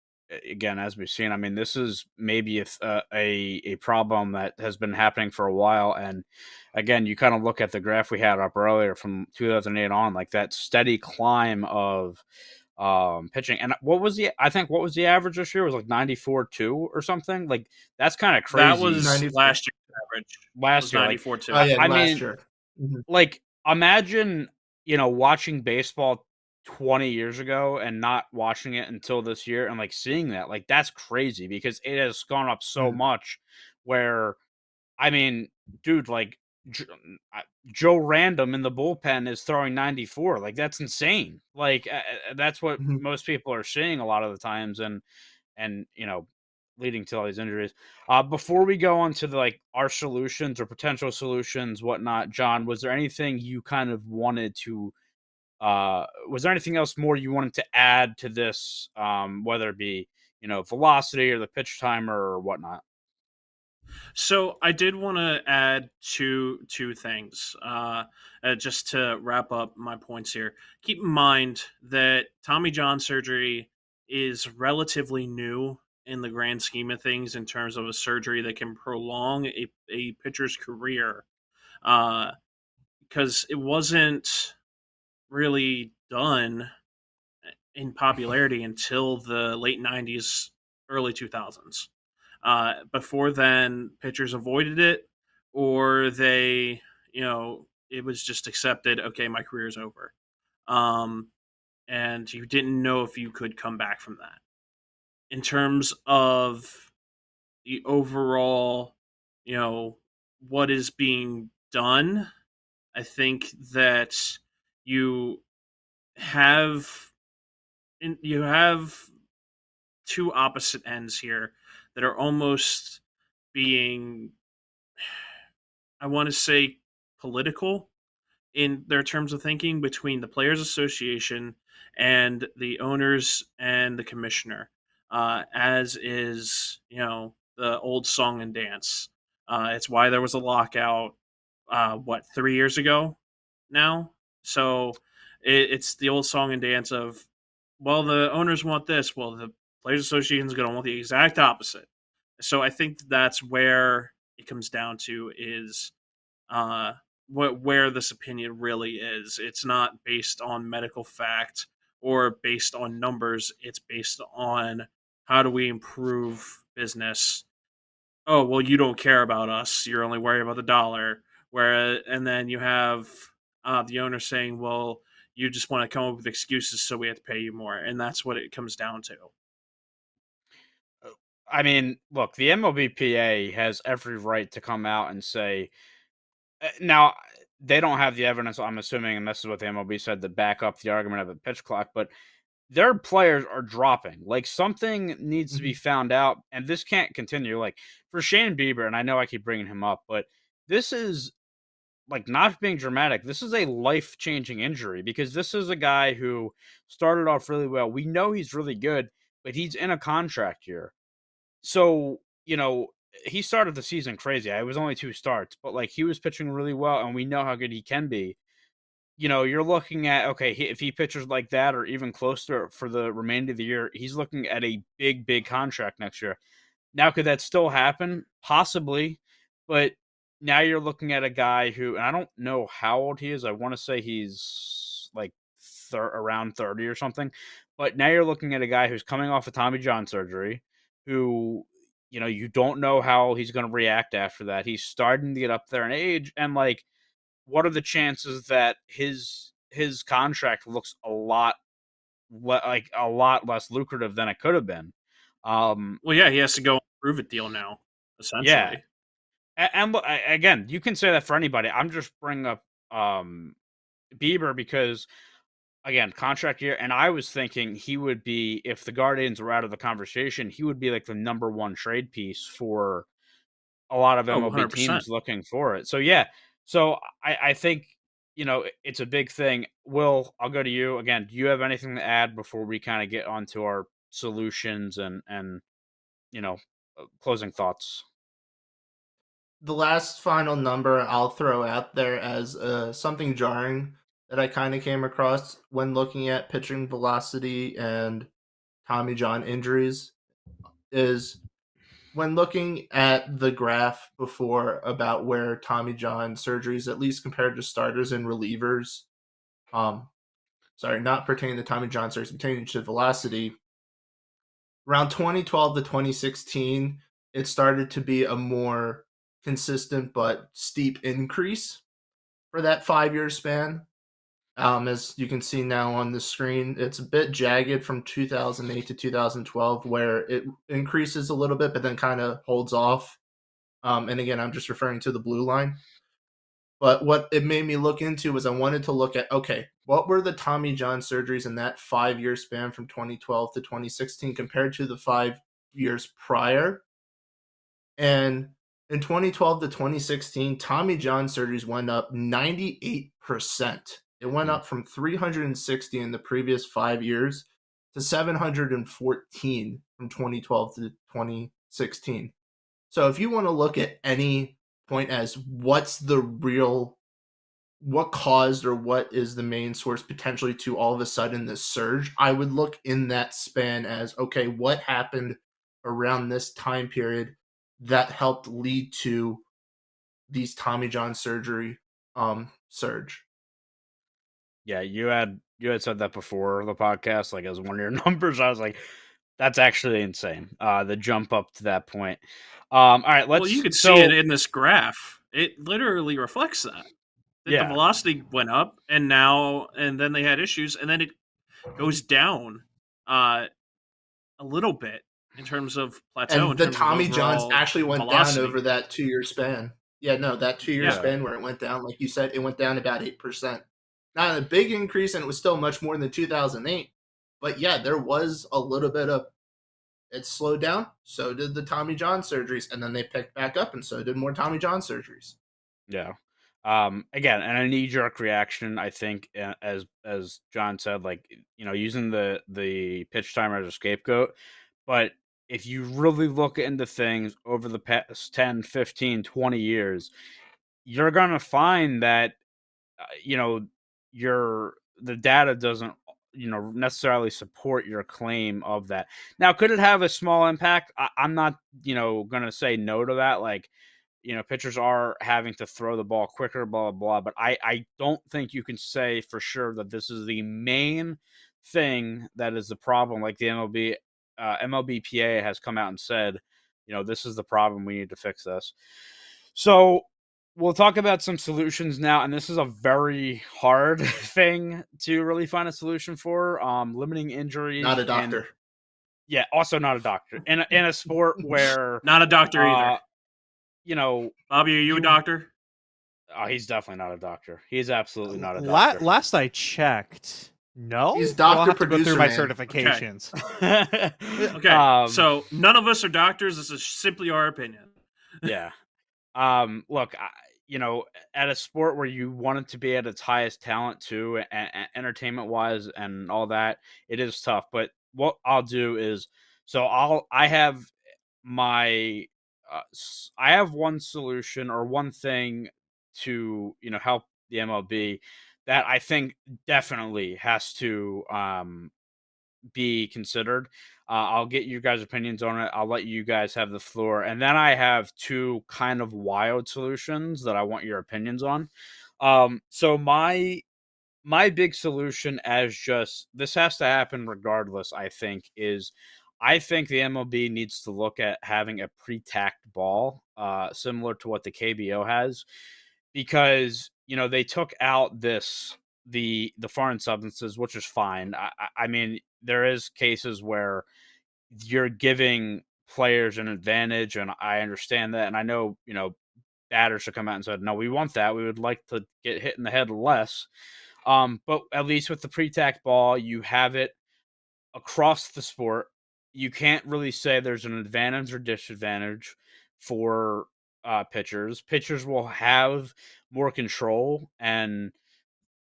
again, as we've seen, I mean, this is maybe a problem that has been happening for a while. And again, you kind of look at the graph we had up earlier from 2008 on, like that steady climb of pitching. And what was the average this year? It was like 94.2 or something. Like that's kind of That crazy. was 94. last year's average. Last Was year, like 94 too. Oh yeah, I last mean, year. Mhm. like imagine watching baseball 20 years ago and not watching it until this year, and like seeing that, like that's crazy because it has gone up so Mhm. much. Where I mean, dude, like Joe Random in the bullpen is throwing 94. Like that's insane. Like that's what Mhm. most people are seeing a lot of the times. And leading to all these injuries. Before we go on to our solutions or potential solutions, whatnot, John, was there anything you kind of wanted to was there anything else more you wanted to add to this, whether it be, velocity or the pitch timer or whatnot? So I did want to add two things, just to wrap up my points here. Keep in mind that Tommy John surgery is relatively new in the grand scheme of things in terms of a surgery that can prolong a pitcher's career, because it wasn't really done in popularity until the late 90s, early 2000s. Before then, pitchers avoided it, or it was just accepted. Okay, my career's over, um, and you didn't know if you could come back from that. In terms of the overall, you know, what is being done, I think that you have you have two opposite ends here that are almost being, I want to say, political in their terms of thinking between the Players Association and the owners and the commissioner, as is, the old song and dance. It's why there was a lockout, 3 years ago now? So it's the old song and dance of, well, the owners want this. Well, the Players Association is going to want the exact opposite. So I think that's where it comes down to is, uh, where this opinion really is. It's not based on medical fact or based on numbers. It's based on how do we improve business. Oh, well, you don't care about us. You're only worried about the dollar. And then you have the owner saying, well, you just want to come up with excuses, so we have to pay you more. And that's what it comes down to. I mean, look, the MLBPA has every right to come out and say, now they don't have the evidence, I'm assuming, and this is what the MLB said, to back up the argument of a pitch clock, but their players are dropping. Like, something needs to be Mhm. found out, and this can't continue. Like, for Shane Bieber, and I know I keep bringing him up, but this is, like, not being dramatic. This is a life changing injury because this is a guy who started off really well. We know he's really good, but he's in a contract year. So, he started the season crazy. It was only 2 starts, but, like, he was pitching really well, and we know how good he can be. You're looking at, okay, if he pitches like that or even closer for the remainder of the year, he's looking at a big, big contract next year. Now, could that still happen? Possibly, but now you're looking at a guy who, and I don't know how old he is. I want to say he's like around 30 or something. But now you're looking at a guy who's coming off of Tommy John surgery, who, you don't know how he's going to react after that. He's starting to get up there in age, and like, what are the chances that his contract looks like a lot less lucrative than it could have been? Well, yeah, he has to go prove it deal now, Yeah, essentially. and look, again, you can say that for anybody. I'm just bringing up Bieber because, again, contract year, and I was thinking he would be, if the Guardians were out of the conversation, he would be like the number one trade piece for a lot of Oh, MLB 100%. teams looking for it. So yeah, so I think it's a big thing. Will, I'll go to you again. Do you have anything to add before we kind of get onto our solutions and you know closing thoughts? The last final number I'll throw out there as something jarring that I kind of came across when looking at pitching velocity and Tommy John injuries is when looking at the graph before about where Tommy John surgeries, at least compared to starters and relievers, um, sorry, not pertaining to Tommy John surgeries, pertaining to velocity, around 2012 to 2016, it started to be a more consistent but steep increase for that 5 year span. As you can see now on the screen, it's a bit jagged from 2008 to 2012, where it increases a little bit, but then kind of holds off. And again, I'm just referring to the blue line. But what it made me look into was I wanted to look at, okay, what were the Tommy John surgeries in that 5 year span from 2012 to 2016 compared to the years prior. And in 2012 to 2016, Tommy John surgeries went up 98%. It went up from 360 in the previous 5 years to 714 from 2012 to 2016. So if you want to look at any point as what's the real, what caused or what is the main source potentially to all of a sudden this surge, I would look in that span as, okay, what happened around this time period that helped lead to these Tommy John surgery surge. Yeah, you had said that before the podcast, like as one of your numbers. I was like, that's actually insane. The jump up to that point. All right, Well, you could see it in this graph. It literally reflects that the yeah, velocity went up, and then they had issues, and then it goes down a little bit in terms of plateau, And in the terms of Tommy Johns overall actually went down velocity. over that 2-year span. Yeah, no, that 2-year Yeah. span where it went down, like you said, it went down about 8%. Not a big increase, and it was still much more than 2008. But yeah, there was a little bit of, it slowed down. So did the Tommy John surgeries, and then they picked back up, and so did more Tommy John surgeries. yeah. Again, and a knee jerk reaction, I think, as John said, like, using the pitch timer as a scapegoat. But if you really look into things over the past 10, 15, 20 years, you're going to find that, the data doesn't, necessarily support your claim of that. Now, could it have a small impact? I'm not, going to say no to that. Like, pitchers are having to throw the ball quicker, blah, blah, blah. But I don't think you can say for sure that this is the main thing that is the problem. Like the MLBPA has come out and said, this is the problem. We need to fix this. So we'll talk about some solutions now. And this is a very hard thing to really find a solution for. Limiting injuries. Not a doctor. Yeah, also not a doctor. In a sport where Not a doctor either. Bobby, are you a doctor? Oh, he's definitely not a doctor. He's absolutely not a doctor. Last I checked, no. He's I'll doctor have to go through producer my man. certifications. Okay, so none of us are doctors. This is simply our opinion. Yeah. Look, at a sport where you want it to be at its highest talent too, and entertainment wise and all that, it is tough. But what I'll do is, I have my, I have one solution or one thing to, help the MLB that I think definitely has to, be considered. I'll get you guys' opinions on it. I'll let you guys have the floor. And then I have two kind of wild solutions that I want your opinions on. So my big solution, as just this has to happen regardless, I think, is I think the MLB needs to look at having a pre-tacked ball, similar to what the KBO has, because they took out the foreign substances, which is fine. I mean, there is cases where you're giving players an advantage, and I understand that, and I know batters should come out and said, no, we want that. We would like to get hit in the head less. But at least with the pre-tack ball, you have it across the sport. You can't really say there's an advantage or disadvantage for pitchers. Pitchers will have more control, and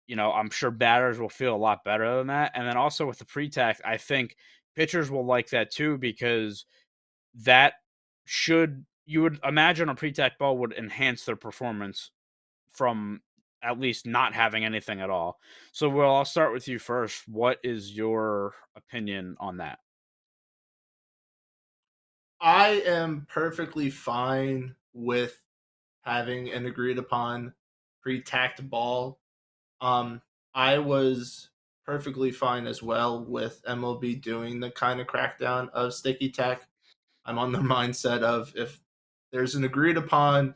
I'm sure batters will feel a lot better than that. And then also with the pre-tack, I think pitchers will like that too, because that you would imagine a pre-tack ball would enhance their performance from at least not having anything at all. So, Will, I'll start with you first. What is your opinion on that? I am perfectly fine with having an agreed upon pre-tacked ball. I was perfectly fine as well with MLB doing the kind of crackdown of sticky tack. I'm on the mindset of, if there's an agreed upon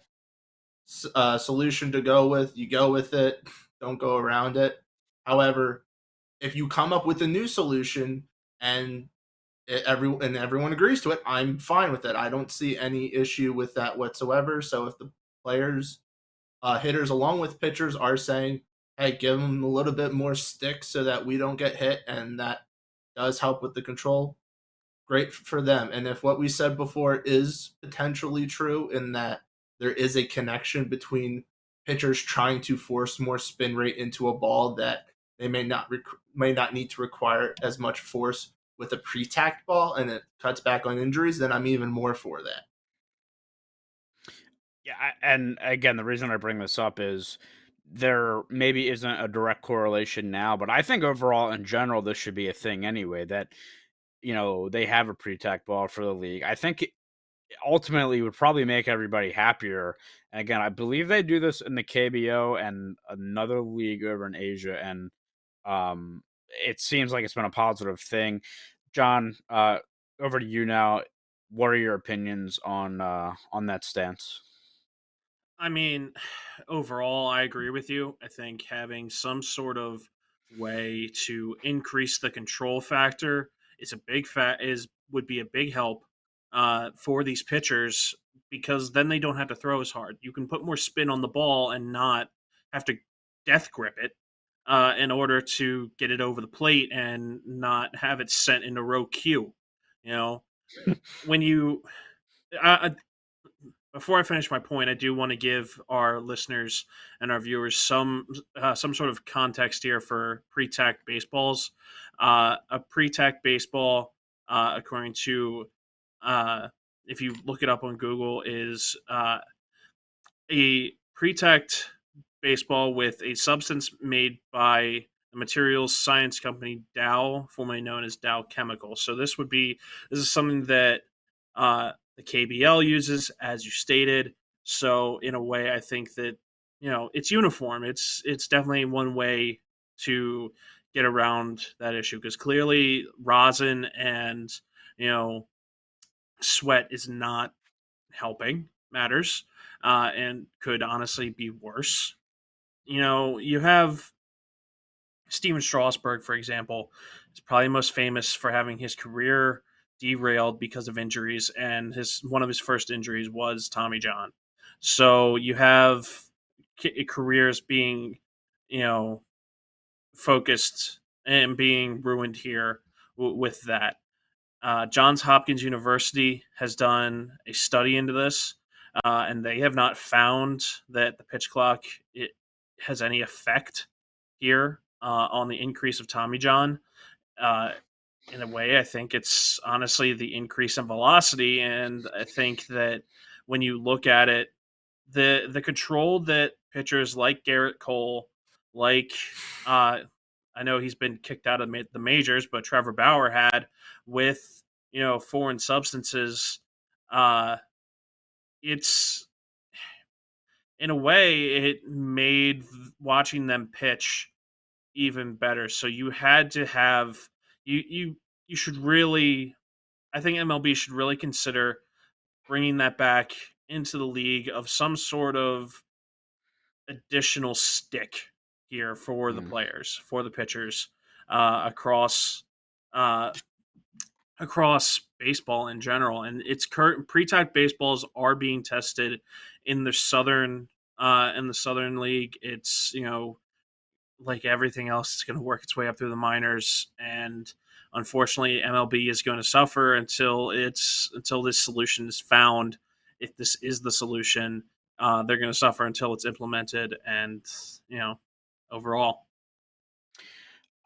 solution to go with, you go with it. Don't go around it. However, if you come up with a new solution and everyone agrees to it, I'm fine with it. I don't see any issue with that whatsoever. So if the players, hitters along with pitchers, are saying, hey, give them a little bit more stick so that we don't get hit, and that does help with the control, great for them. And if what we said before is potentially true, in that there is a connection between pitchers trying to force more spin rate into a ball that they may not need to require as much force with a pre-tacked ball, and it cuts back on injuries, then I'm even more for that. Yeah, and again, the reason I bring this up is there maybe isn't a direct correlation now, but I think overall, in general, this should be a thing anyway. That they have a pre-tack ball for the league. I think ultimately would probably make everybody happier. And again, I believe they do this in the KBO and another league over in Asia, and it seems like it's been a positive thing. John, over to you now. What are your opinions on that stance? I mean, overall, I agree with you. I think having some sort of way to increase the control factor is a big fat is would be a big help for these pitchers, because then they don't have to throw as hard. You can put more spin on the ball and not have to death grip it in order to get it over the plate and not have it sent into row Q. You know, when you before I finish my point, I do want to give our listeners and our viewers some sort of context here for pre-tack baseballs. A pre-tack baseball, according to if you look it up on Google, is a pre-tacked baseball with a substance made by the materials science company Dow, formerly known as Dow Chemical. So this is something that the KBL uses, as you stated. So in a way, I think that it's uniform. It's definitely one way to get around that issue, because clearly rosin and you know sweat is not helping matters, and could honestly be worse. You have Steven Strasburg, for example, is probably most famous for having his career derailed because of injuries, and his one of his first injuries was Tommy John. So you have careers being, you know, focused and being ruined here with that. Johns Hopkins University has done a study into this, and they have not found that the pitch clock it has any effect here on the increase of Tommy John. Uh, in a way, I think it's honestly the increase in velocity, and I think that when you look at it, the control that pitchers like Garrett Cole, like uh, I know he's been kicked out of the majors, but Trevor Bauer had with foreign substances. Uh, it's in a way it made watching them pitch even better. So you had to have you should really. I think MLB should really consider bringing that back into the league of some sort of additional stick here for the Mm. players, for the pitchers, across uh, across baseball in general. And it's current pre-type baseballs are being tested in the southern league. It's like everything else, it's going to work its way up through the minors, and unfortunately, MLB is going to suffer until this solution is found. If this is the solution, they're going to suffer until it's implemented, and overall.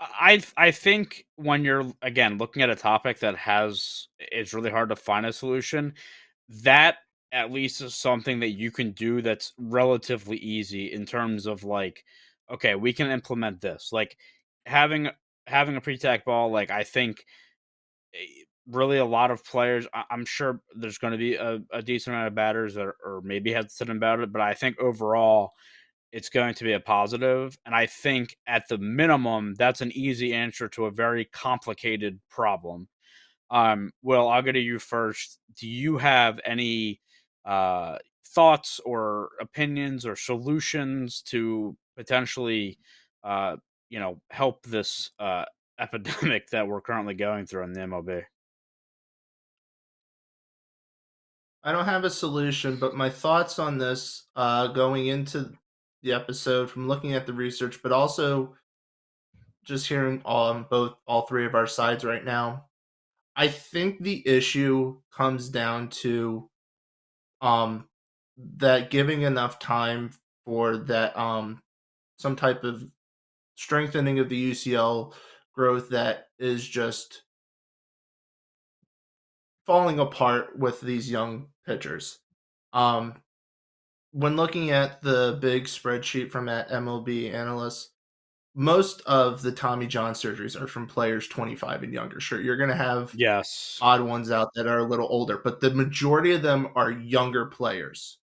I think when you're again looking at a topic that has it's really hard to find a solution, that at least is something that you can do that's relatively easy in terms of like, okay, we can implement this. Like having having a pre-tack ball, like I think really a lot of players. I'm sure there's going to be a decent amount of batters that are maybe hesitant about it, but I think overall it's going to be a positive. And I think at the minimum, that's an easy answer to a very complicated problem. Will, I'll go to you first. Do you have any thoughts or opinions or solutions to potentially, uh, help this epidemic that we're currently going through in the MLB? I don't have a solution, but my thoughts on this going into the episode from looking at the research, but also just hearing all three of our sides right now. I think the issue comes down to that giving enough time for that some type of strengthening of the UCL growth that is just falling apart with these young pitchers. Um, when looking at the big spreadsheet from at MLB analysts, most of the Tommy John surgeries are from players 25 and younger. Sure, you're going to have Yes. odd ones out that are a little older, but the majority of them are younger players.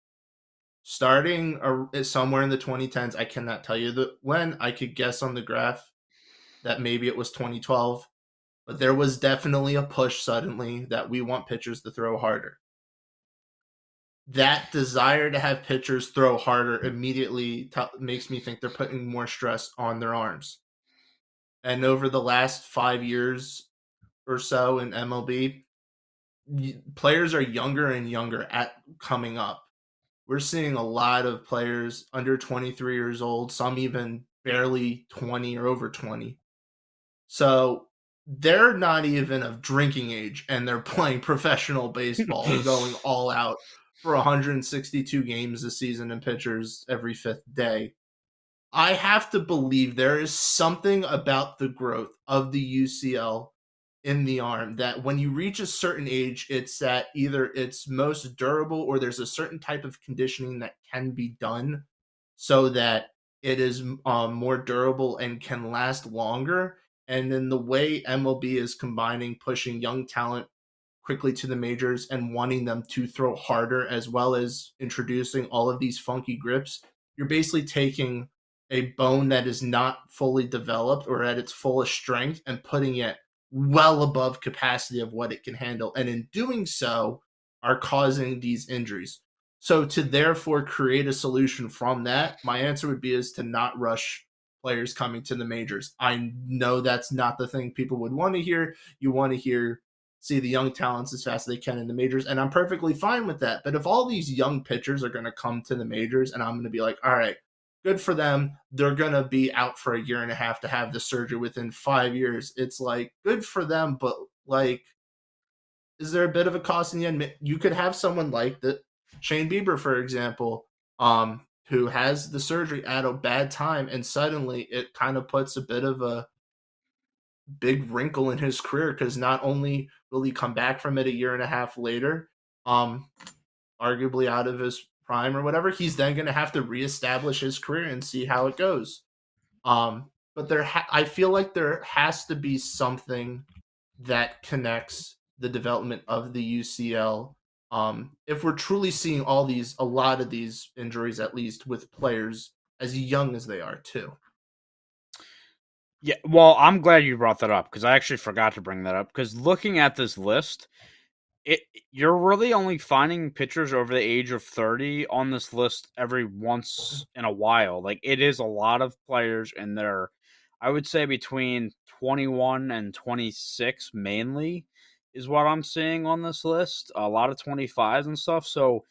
Starting somewhere in the 2010s, I cannot tell you when. I could guess on the graph that maybe it was 2012, but there was definitely a push suddenly that we want pitchers to throw harder. That desire to have pitchers throw harder immediately makes me think they're putting more stress on their arms. And over the last 5 years or so in MLB, players are younger and younger at coming up. We're seeing a lot of players under 23 years old, some even barely 20 or over 20. So they're not even of drinking age and they're playing professional baseball, going all out for 162 games this season and pitchers every fifth day. I have to believe there is something about the growth of the UCL in the arm that when you reach a certain age, it's that either it's most durable or there's a certain type of conditioning that can be done so that it is more durable and can last longer. And then the way MLB is combining pushing young talent quickly to the majors and wanting them to throw harder, as well as introducing all of these funky grips, you're basically taking a bone that is not fully developed or at its fullest strength and putting it well above capacity of what it can handle. And in doing so, are causing these injuries. So to therefore create a solution from that, my answer would be is to not rush players coming to the majors. I know that's not the thing people would want to hear. You want to hear see the young talents as fast as they can in the majors, and I'm perfectly fine with that. But if all these young pitchers are going to come to the majors and I'm going to be like, all right, good for them, they're going to be out for a year and a half to have the surgery within 5 years. It's like good for them, but like, is there a bit of a cost in the end? You could have someone like the Shane Bieber, for example, who has the surgery at a bad time, and suddenly it kind of puts a bit of a big wrinkle in his career because not only will he come back from it a year and a half later, arguably out of his prime or whatever, he's then going to have to reestablish his career and see how it goes. But I feel like there has to be something that connects the development of the UCL. If we're truly seeing a lot of these injuries, at least with players as young as they are too. Yeah, well, I'm glad you brought that up because I actually forgot to bring that up. Because looking at this list, you're really only finding pitchers over the age of 30 on this list every once in a while. Like it is a lot of players in there. I would say between 21 and 26 mainly is what I'm seeing on this list. A lot of 25s and stuff. So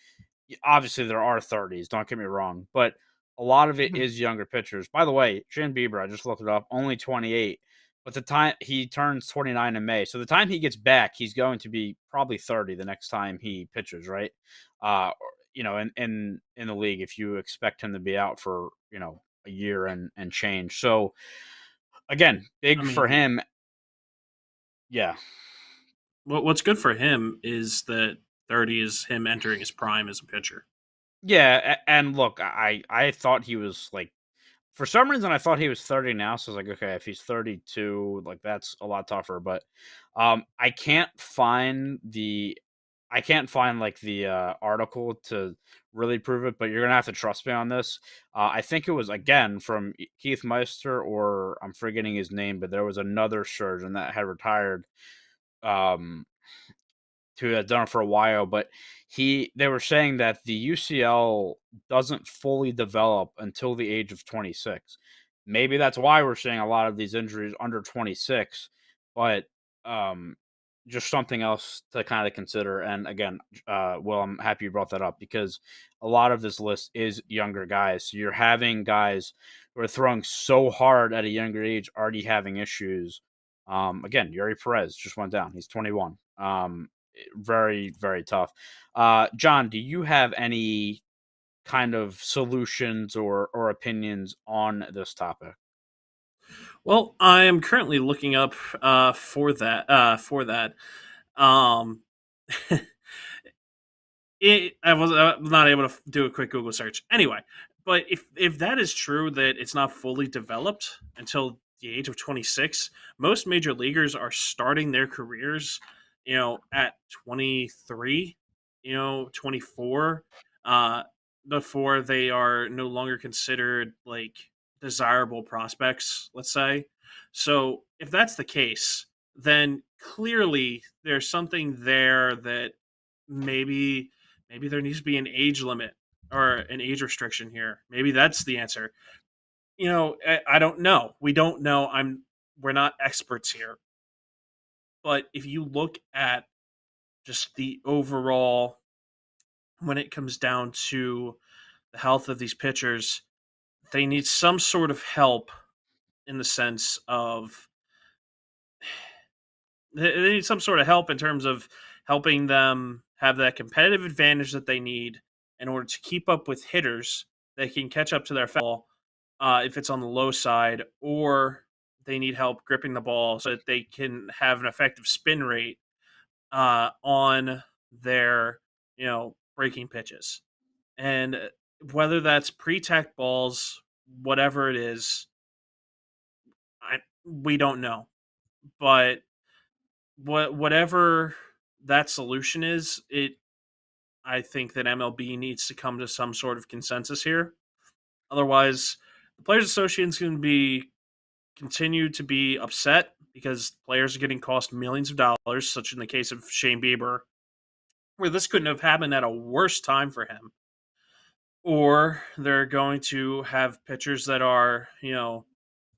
obviously there are 30s, don't get me wrong, but a lot of it is younger pitchers. By the way, Shane Bieber, I just looked it up, only 28. But the time he turns 29 in May, so the time he gets back, he's going to be probably 30 the next time he pitches, right? In the league, if you expect him to be out for a year and change. So again, big for him. Yeah. What's good for him is that 30 is him entering his prime as a pitcher. Yeah, and look, I thought he was like, for some reason, I thought he was 30 now, so I was like, okay, if he's 32, like that's a lot tougher. But I can't find like the article to really prove it. But you're gonna have to trust me on this. I think it was again from Keith Meister, or I'm forgetting his name, but there was another surgeon that had retired. Um, who had done it for a while, but they were saying that the UCL doesn't fully develop until the age of 26. Maybe that's why we're seeing a lot of these injuries under 26, but just something else to kind of consider. And again, well, I'm happy you brought that up because a lot of this list is younger guys. So you're having guys who are throwing so hard at a younger age already having issues Again, Yuri Perez just went down. He's 21. Very, very tough. John, do you have any kind of solutions or opinions on this topic? Well, I am currently looking up for that. Um, I was not able to do a quick Google search. Anyway, but if that is true that it's not fully developed until the age of 26, most major leaguers are starting their careers, at 23, 24, uh, before they are no longer considered like desirable prospects, let's say. So if that's the case, then clearly there's something there that maybe maybe there needs to be an age limit or an age restriction here. Maybe that's the answer. I don't know. We don't know. We're not experts here. But if you look at just the overall, when it comes down to the health of these pitchers, they need some sort of help in the sense of they need some sort of help in terms of helping them have that competitive advantage that they need in order to keep up with hitters that can catch up to their fastball if it's on the low side, or they need help gripping the ball so that they can have an effective spin rate on their breaking pitches. And whether that's pre-tacked balls, whatever it is, we don't know. But whatever that solution is, I think that MLB needs to come to some sort of consensus here. Otherwise, the Players Association is going to be continue to be upset because players are getting cost millions of dollars, such in the case of Shane Bieber, where this couldn't have happened at a worse time for him. Or they're going to have pitchers that are,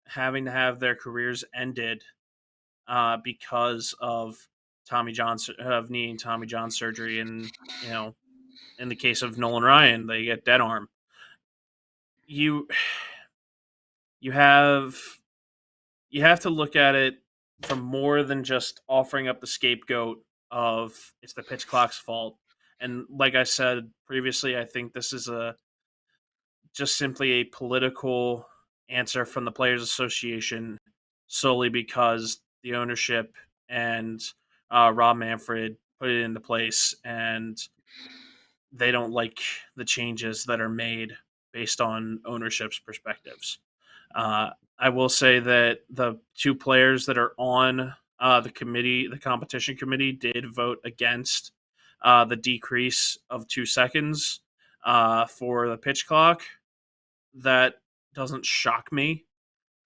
having to have their careers ended because of knee and Tommy John surgery, and in the case of Nolan Ryan, they get dead arm. You you have you have to look at it from more than just offering up the scapegoat of it's the pitch clock's fault. And like I said previously, I think this is just simply a political answer from the Players Association solely because the ownership and Rob Manfred put it into place, and they don't like the changes that are made based on ownership's perspectives. I will say that the two players that are on the committee, the competition committee, did vote against the decrease of 2 seconds for the pitch clock. That doesn't shock me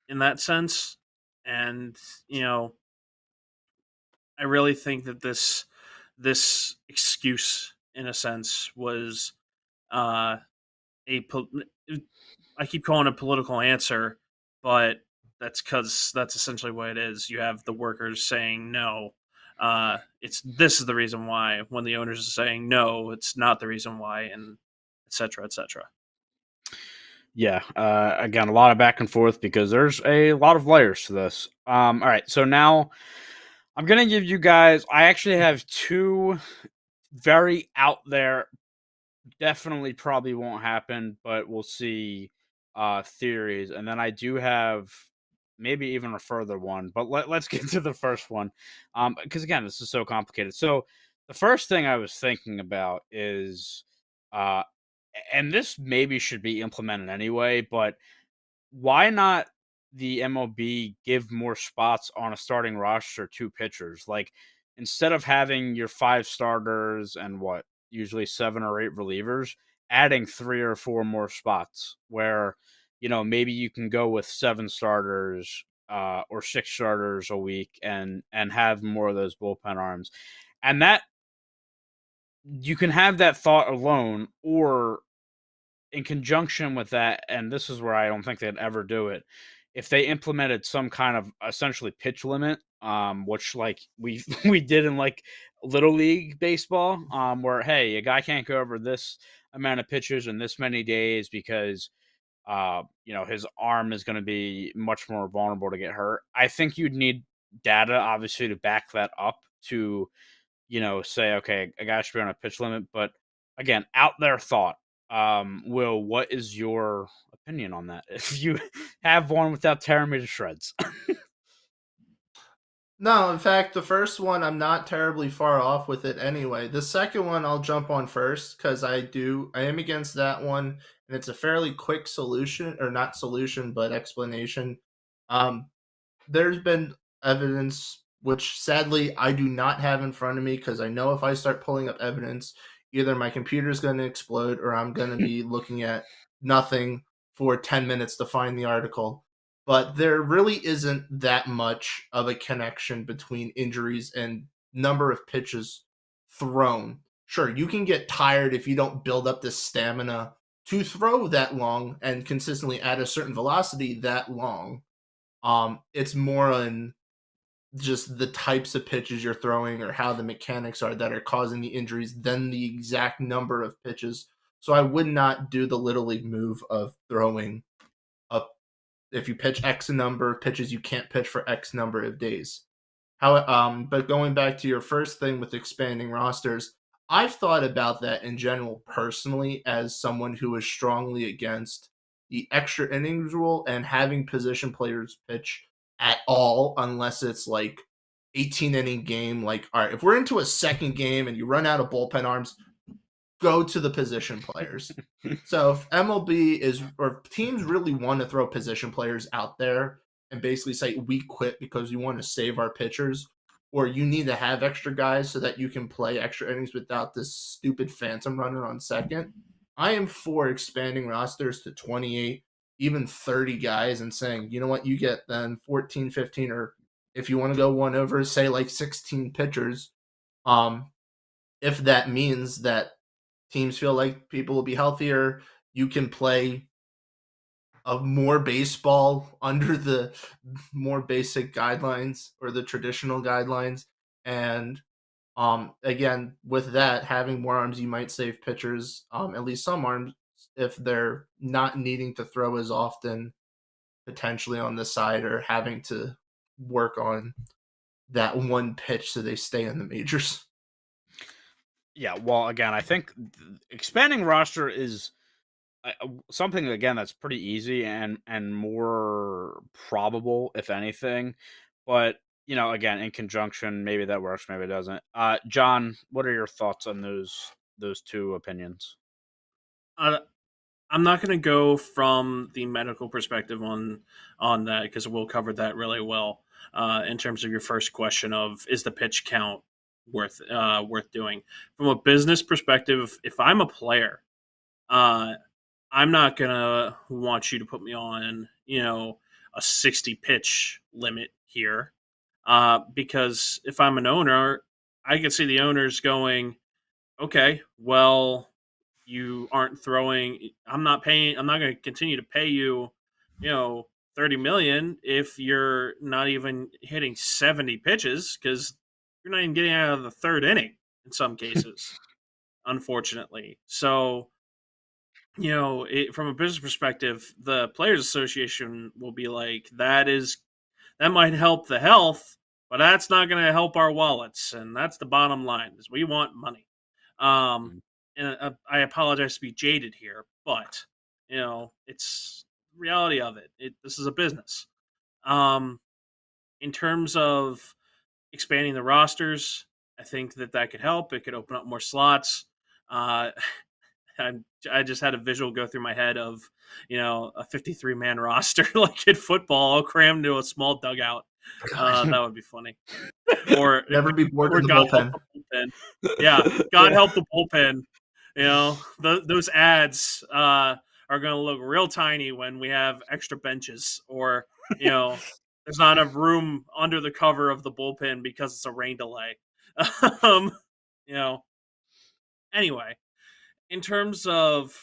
in that sense. And, I really think that this excuse, in a sense, was uh, I keep calling it a political answer, but that's because that's essentially what it is. You have the workers saying no. It's this is the reason why. When the owners are saying no, it's not the reason why, and et cetera, et cetera. Yeah. Again, a lot of back and forth because there's a lot of layers to this. All right. So now I'm gonna give you guys. I actually have two very out there. Definitely, probably won't happen, but we'll see. Theories, and then I do have maybe even a further one. But let's get to the first one, because again, this is so complicated. So the first thing I was thinking about is, uh, and this maybe should be implemented anyway, but why not the MLB give more spots on a starting roster to pitchers? Like instead of having your five starters and what usually 7 or 8 relievers, adding 3 or 4 more spots where maybe you can go with 7 starters or 6 starters a week and have more of those bullpen arms, and that you can have that thought alone or in conjunction with that, and this is where I don't think they'd ever do it, if they implemented some kind of essentially pitch limit, which like we we did in like little league baseball, where hey, a guy can't go over this amount of pitches in this many days because his arm is going to be much more vulnerable to get hurt. I think you'd need data, obviously, to back that up to, say, okay, a guy should be on a pitch limit. But again, out there thought. Will, what is your opinion on that? If you have one without tearing me to shreds. No, in fact, the first one I'm not terribly far off with it anyway. The second one I'll jump on first because I am against that one, and it's a fairly quick solution, or not solution, but explanation. Um, there's been evidence, which sadly I do not have in front of me because I know if I start pulling up evidence, either my computer's going to explode or I'm going to be looking at nothing for 10 minutes to find the article. But there really isn't that much of a connection between injuries and number of pitches thrown. Sure, you can get tired if you don't build up the stamina to throw that long and consistently at a certain velocity that long. It's more on just the types of pitches you're throwing or how the mechanics are that are causing the injuries than the exact number of pitches. So I would not do the little league move of throwing up if you pitch X number of pitches, you can't pitch for X number of days. But going back to your first thing with expanding rosters, I've thought about that in general personally as someone who is strongly against the extra innings rule and having position players pitch at all unless it's like 18 inning game. Like, all right, if we're into a second game and you run out of bullpen arms, go to the position players. So if MLB is, or if teams really want to throw position players out there and basically say we quit because we want to save our pitchers, or you need to have extra guys so that you can play extra innings without this stupid phantom runner on second, I am for expanding rosters to 28, even 30 guys and saying, you know what, you get then 14, 15, or if you want to go one over, say like 16 pitchers. If that means that teams feel like people will be healthier, you can play a more baseball under the more basic guidelines or the traditional guidelines. And again, with that, having more arms, you might save pitchers, at least some arms, if they're not needing to throw as often, potentially on the side, or having to work on that one pitch so they stay in the majors. Yeah, well, again, I think expanding roster is something again that's pretty easy and more probable, if anything. But again, in conjunction, maybe that works, maybe it doesn't. John, what are your thoughts on those two opinions? I'm not going to go from the medical perspective on that because we'll cover that really well in terms of your first question of is the pitch count worth doing. From a business perspective, if I'm a player, uh, I'm not gonna want you to put me on a 60 pitch limit here because if I'm an owner, I can see the owners going, okay, well, you aren't throwing. I'm not paying. I'm not going to continue to pay you, 30 million if you're not even hitting 70 pitches because you're not even getting out of the third inning in some cases, unfortunately. So, from a business perspective, the Players Association will be like, that might help the health, but that's not going to help our wallets, and that's the bottom line. Is we want money. Um, Mm. and I apologize to be jaded here, but it's the reality of it. This is a business. Um, in terms of expanding the rosters, I think that could help. It could open up more slots. Uh, I just had a visual go through my head of a 53 man roster like in football, all crammed into a small dugout. That would be funny. Or Never be bored in the God help bullpen. the bullpen. Yeah, God help the bullpen. Those ads are going to look real tiny when we have extra benches, or there's not enough room under the cover of the bullpen because it's a rain delay. um, you know. Anyway, in terms of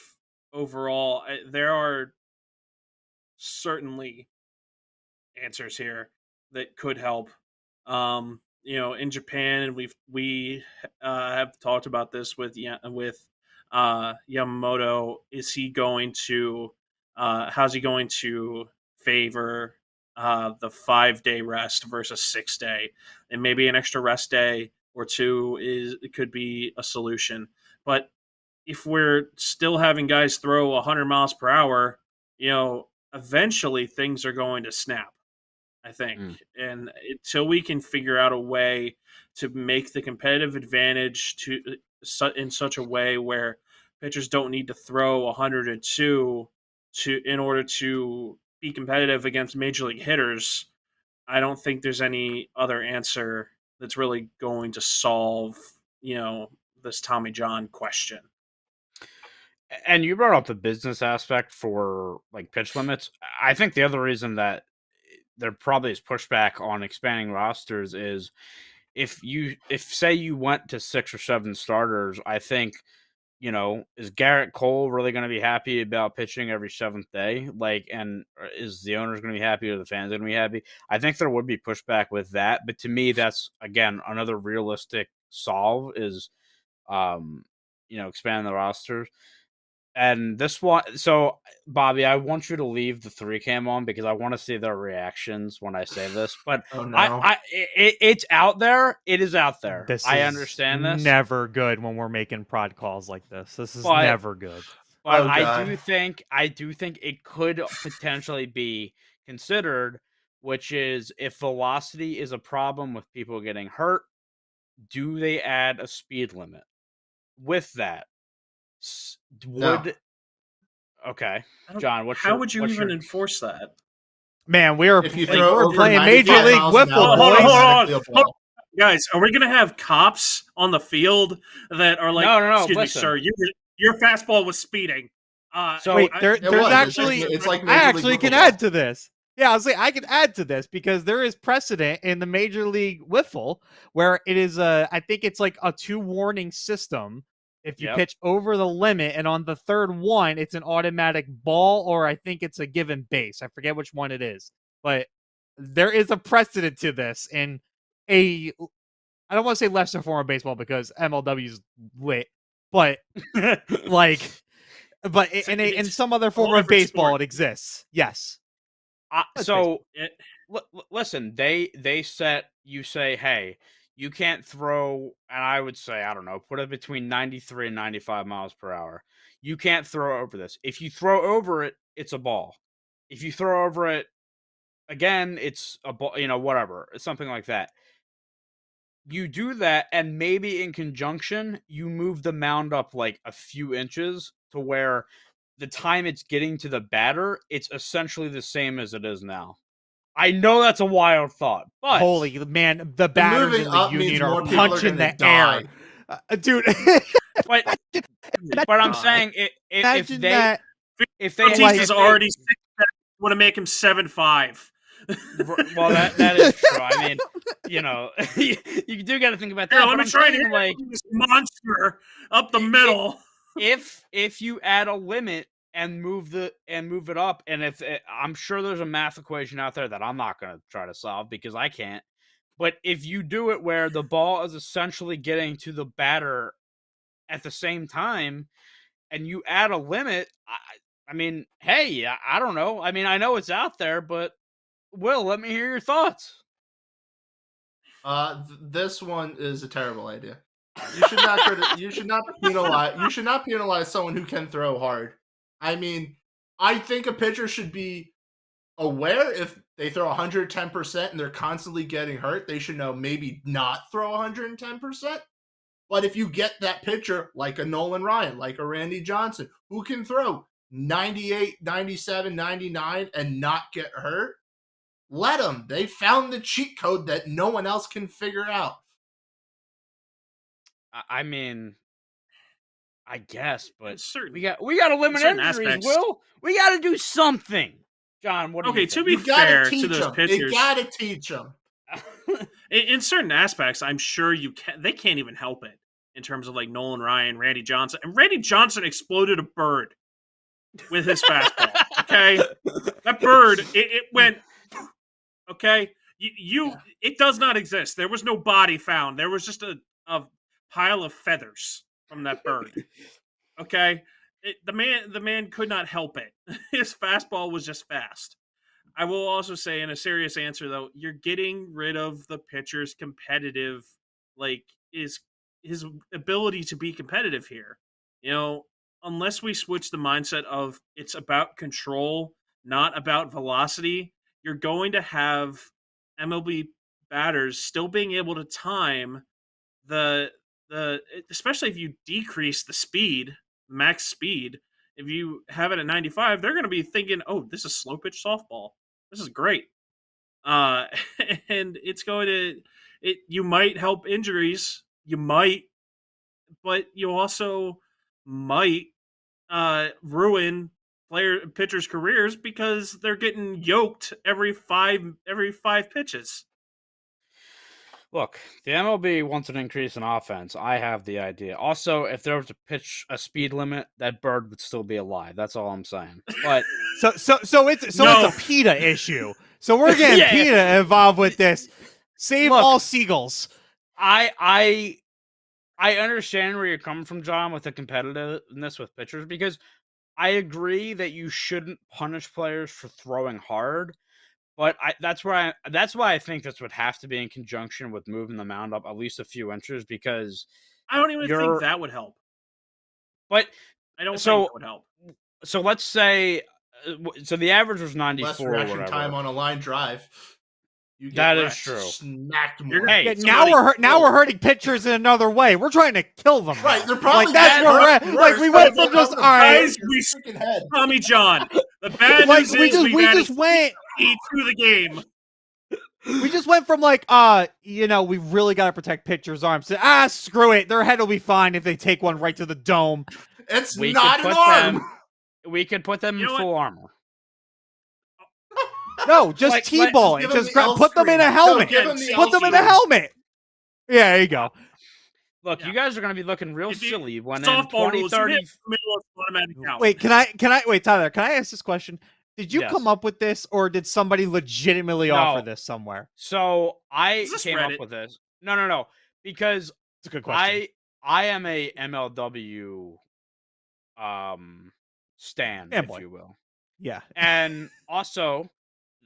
overall, there are certainly answers here that could help. In Japan, and we have talked about this with Yamamoto. Is he going to? How's he going to favor the 5-day rest versus 6-day, and maybe an extra rest day or two could be a solution. But if we're still having guys throw 100 miles per hour, eventually things are going to snap, I think. Mm. And until we can figure out a way to make the competitive advantage in such a way where pitchers don't need to throw 102 in order to be competitive against major league hitters, I don't think there's any other answer that's really going to solve, this Tommy John question. And you brought up the business aspect for like pitch limits. I think the other reason that there probably is pushback on expanding rosters is if say you went to 6 or 7 starters, I think, is Garrett Cole really going to be happy about pitching every 7th day? Like, and is the owners going to be happy or the fans going to be happy? I think there would be pushback with that, but to me, that's again another realistic solve is, expanding the rosters. And this one, so Bobby, I want you to leave the 3 cam on because I want to see their reactions when I say this. But Oh no. it's out there. It is out there. This I is understand this. never good when we're making prod calls like this. This is But- never good. But Oh, I God. do think it could potentially be considered, which is if velocity is a problem with people getting hurt, do they add a speed limit? With that, No. would okay, I don't- John, how would you even enforce that? Man, we are If you like, throw we're over playing 95 Major League miles an Wiffle, hour, Hold on, it's boys. hold on. automatically a ball. Guys, are we going to have cops on the field that are like, No, excuse listen. me, sir, your fastball was speeding? So Wait, I- there's was. actually It's like I Major League actually can Wiffle add ball. to this. Yeah, I was like, I can add to this because there is precedent in the Major League Wiffle where it is I think it's like a 2 warning system. If you Yep. pitch over the limit, and on the third one, it's an automatic ball, or I think it's a given base. I forget which one it is, but there is a precedent to this in I don't want to say lesser form of baseball because MLW is lit, but like, but in some other form of every baseball, sport. it exists. Yes. That's so It- listen, they set you say, hey, you can't throw, and I would say, I don't know, put it between 93 and 95 miles per hour. You can't throw over this. If you throw over it, it's a ball. If you throw over it again, it's a ball, whatever, something like that. You do that, and maybe in conjunction, you move the mound up like a few inches to where the time it's getting to the batter, it's essentially the same as it is now. I know that's a wild thought, but Holy man, the batters moving in the up means union more are people are punching gonna the die. air, dude. but I'm God. saying if Imagine they that. if they Tatis like- is already 6'7", want to make him 7'5". well that is true. I mean, you do got to think about that. Here, let but me I'm try and saying, hit like, this monster up the middle. if you add a limit and move it up, and if I'm sure there's a math equation out there that I'm not going to try to solve because I can't. But if you do it where the ball is essentially getting to the batter at the same time, and you add a limit, I mean, hey, I don't know. I mean, I know it's out there, but Will, let me hear your thoughts. This one is a terrible idea. You should not penalize someone who can throw hard. I mean, I think a pitcher should be aware if they throw 110% and they're constantly getting hurt, they should know maybe not throw 110%. But if you get that pitcher like a Nolan Ryan, like a Randy Johnson, who can throw 98, 97, 99 and not get hurt, let them. They found the cheat code that no one else can figure out. I mean, I guess, but Certain- we got to limit certain injuries. aspects- Will, we got to do something. John, what do Okay, you to think? be You gotta fair to teach those them. You pitchers, gotta teach them. in certain aspects, I'm sure they can't even help it in terms of like Nolan Ryan, Randy Johnson, and Randy Johnson exploded a bird with his fastball. Okay, that bird it went. Okay, it does not exist. There was no body found. There was just a pile of feathers from that bird. Okay, the man could not help it. His fastball was just fast. I will also say, in a serious answer though, you're getting rid of the pitcher's competitive, like his ability to be competitive here. You know, unless we switch the mindset of it's about control, not about velocity, you're going to have MLB batters still being able to time the especially if you decrease the speed, max speed. If you have it at 95, they're going to be thinking, "Oh, this is slow pitch softball. This is great." Uh, and it's going to you might help injuries, you might, but you also might ruin pitchers' careers because they're getting yoked every five pitches. Look, the MLB wants an increase in offense. I have the idea. Also, if there was a speed limit, that bird would still be alive. That's all I'm saying. But So it's No. a PETA issue. So we're getting Yeah. PETA involved with this. Save Look, all seagulls. I understand where you're coming from, John, with the competitiveness with pitchers, because I agree that you shouldn't punish players for throwing hard. But that's why I think this would have to be in conjunction with moving the mound up at least a few inches, because I don't even think you're. that would help. But I don't think so that would help. so let's say so the average was Less 94 or reaction whatever. time on a line drive. You get That is wrecked, true. Smacked You're more. gonna Hey, get Now somebody we're killed. hurting pitchers in another way. We're trying to kill them. Right, now. they're probably like that's getting where we're hurt at. Like we worse went by from just the all right. Guys, we freaking head. Tommy John. The bad Like news we is just we've we added just went speed to the game. we just went from like we really got to protect pitchers' arms to screw it. Their head will be fine if they take one right to the dome. It's We not could an put arm. them- we could put them You in know what? full armor. No, just Like, T-ball it. give 'em Just the L put them in a screen. helmet. No, give 'em the Put L them in a screen. helmet. Yeah, there you go. Look, Yeah. you guys are going to be looking real If you- silly when in Softball rules, you 2030. hit the middle of automatic out. Wait, can I wait, Tyler? Can I ask this question? Did you Yes. come up with this, or did somebody legitimately offer No. this somewhere? So I Is this came Reddit? up with this. No, because It's a good question. I am a MLW stan, if Fanboy. you will. Yeah. And also,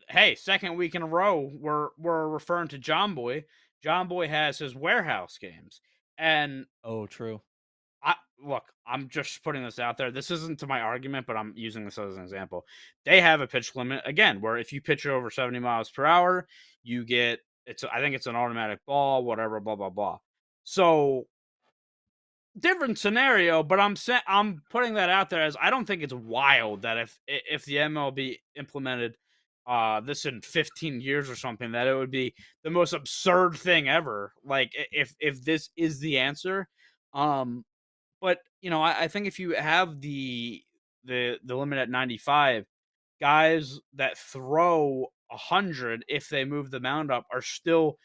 hey, second week in a row, we're referring to John Boy. John Boy has his warehouse games. And Oh, true. I'm just putting this out there. This isn't to my argument, but I'm using this as an example. They have a pitch limit again, where if you pitch over 70 miles per hour, you get I think it's an automatic ball, whatever, blah blah blah. So different scenario, but I'm putting that out there as I don't think it's wild that if the MLB implemented this in 15 years or something, that it would be the most absurd thing ever. Like if this is the answer. But I think if you have the limit at 95, guys that throw 100, if they move the mound up, are still.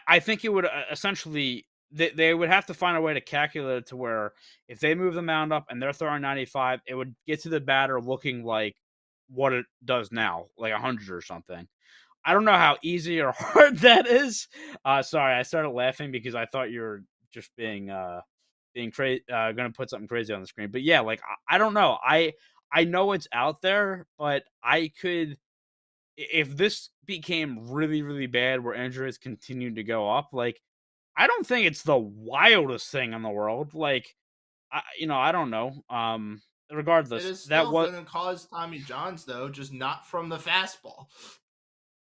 I think it would essentially they would have to find a way to calculate it to where if they move the mound up and they're throwing 95, it would get to the batter looking like what it does now, like 100 or something. I don't know how easy or hard that is. Sorry, I started laughing because I thought you were just being crazy, gonna put something crazy on the screen. But yeah, like I don't know. I know it's out there, but I could, if this became really really bad, where injuries continued to go up, like I don't think it's the wildest thing in the world. Like I don't know. Regardless, It is that still was going to cause Tommy Johns, though, just not from the fastball.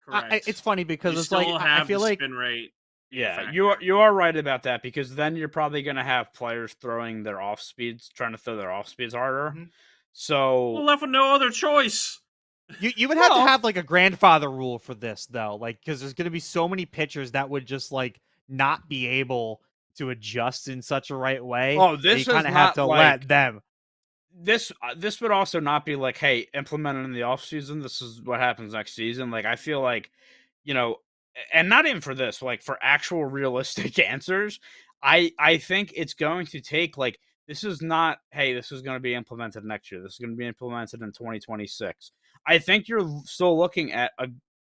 Correct. It's funny because You it's like still I have feel the like spin rate. yeah, factor. you are right about that, because then you're probably gonna have players throwing their off speeds, trying to throw their off speeds harder. Mhm. So We're left with no other choice. you would have to Well- have like a grandfather rule for this though, like because there's going to be so many pitchers that would just like not be able to adjust in such a right way. Oh, that this you kind is of have not to like- let them. this would also not be like, hey, implement it in the off season. This is what happens next season. Like I feel like, and not even for this, like for actual realistic answers, I think it's going to take like, this is not, hey, this is going to be implemented next year. This is going to be implemented in 2026. I think you're still looking at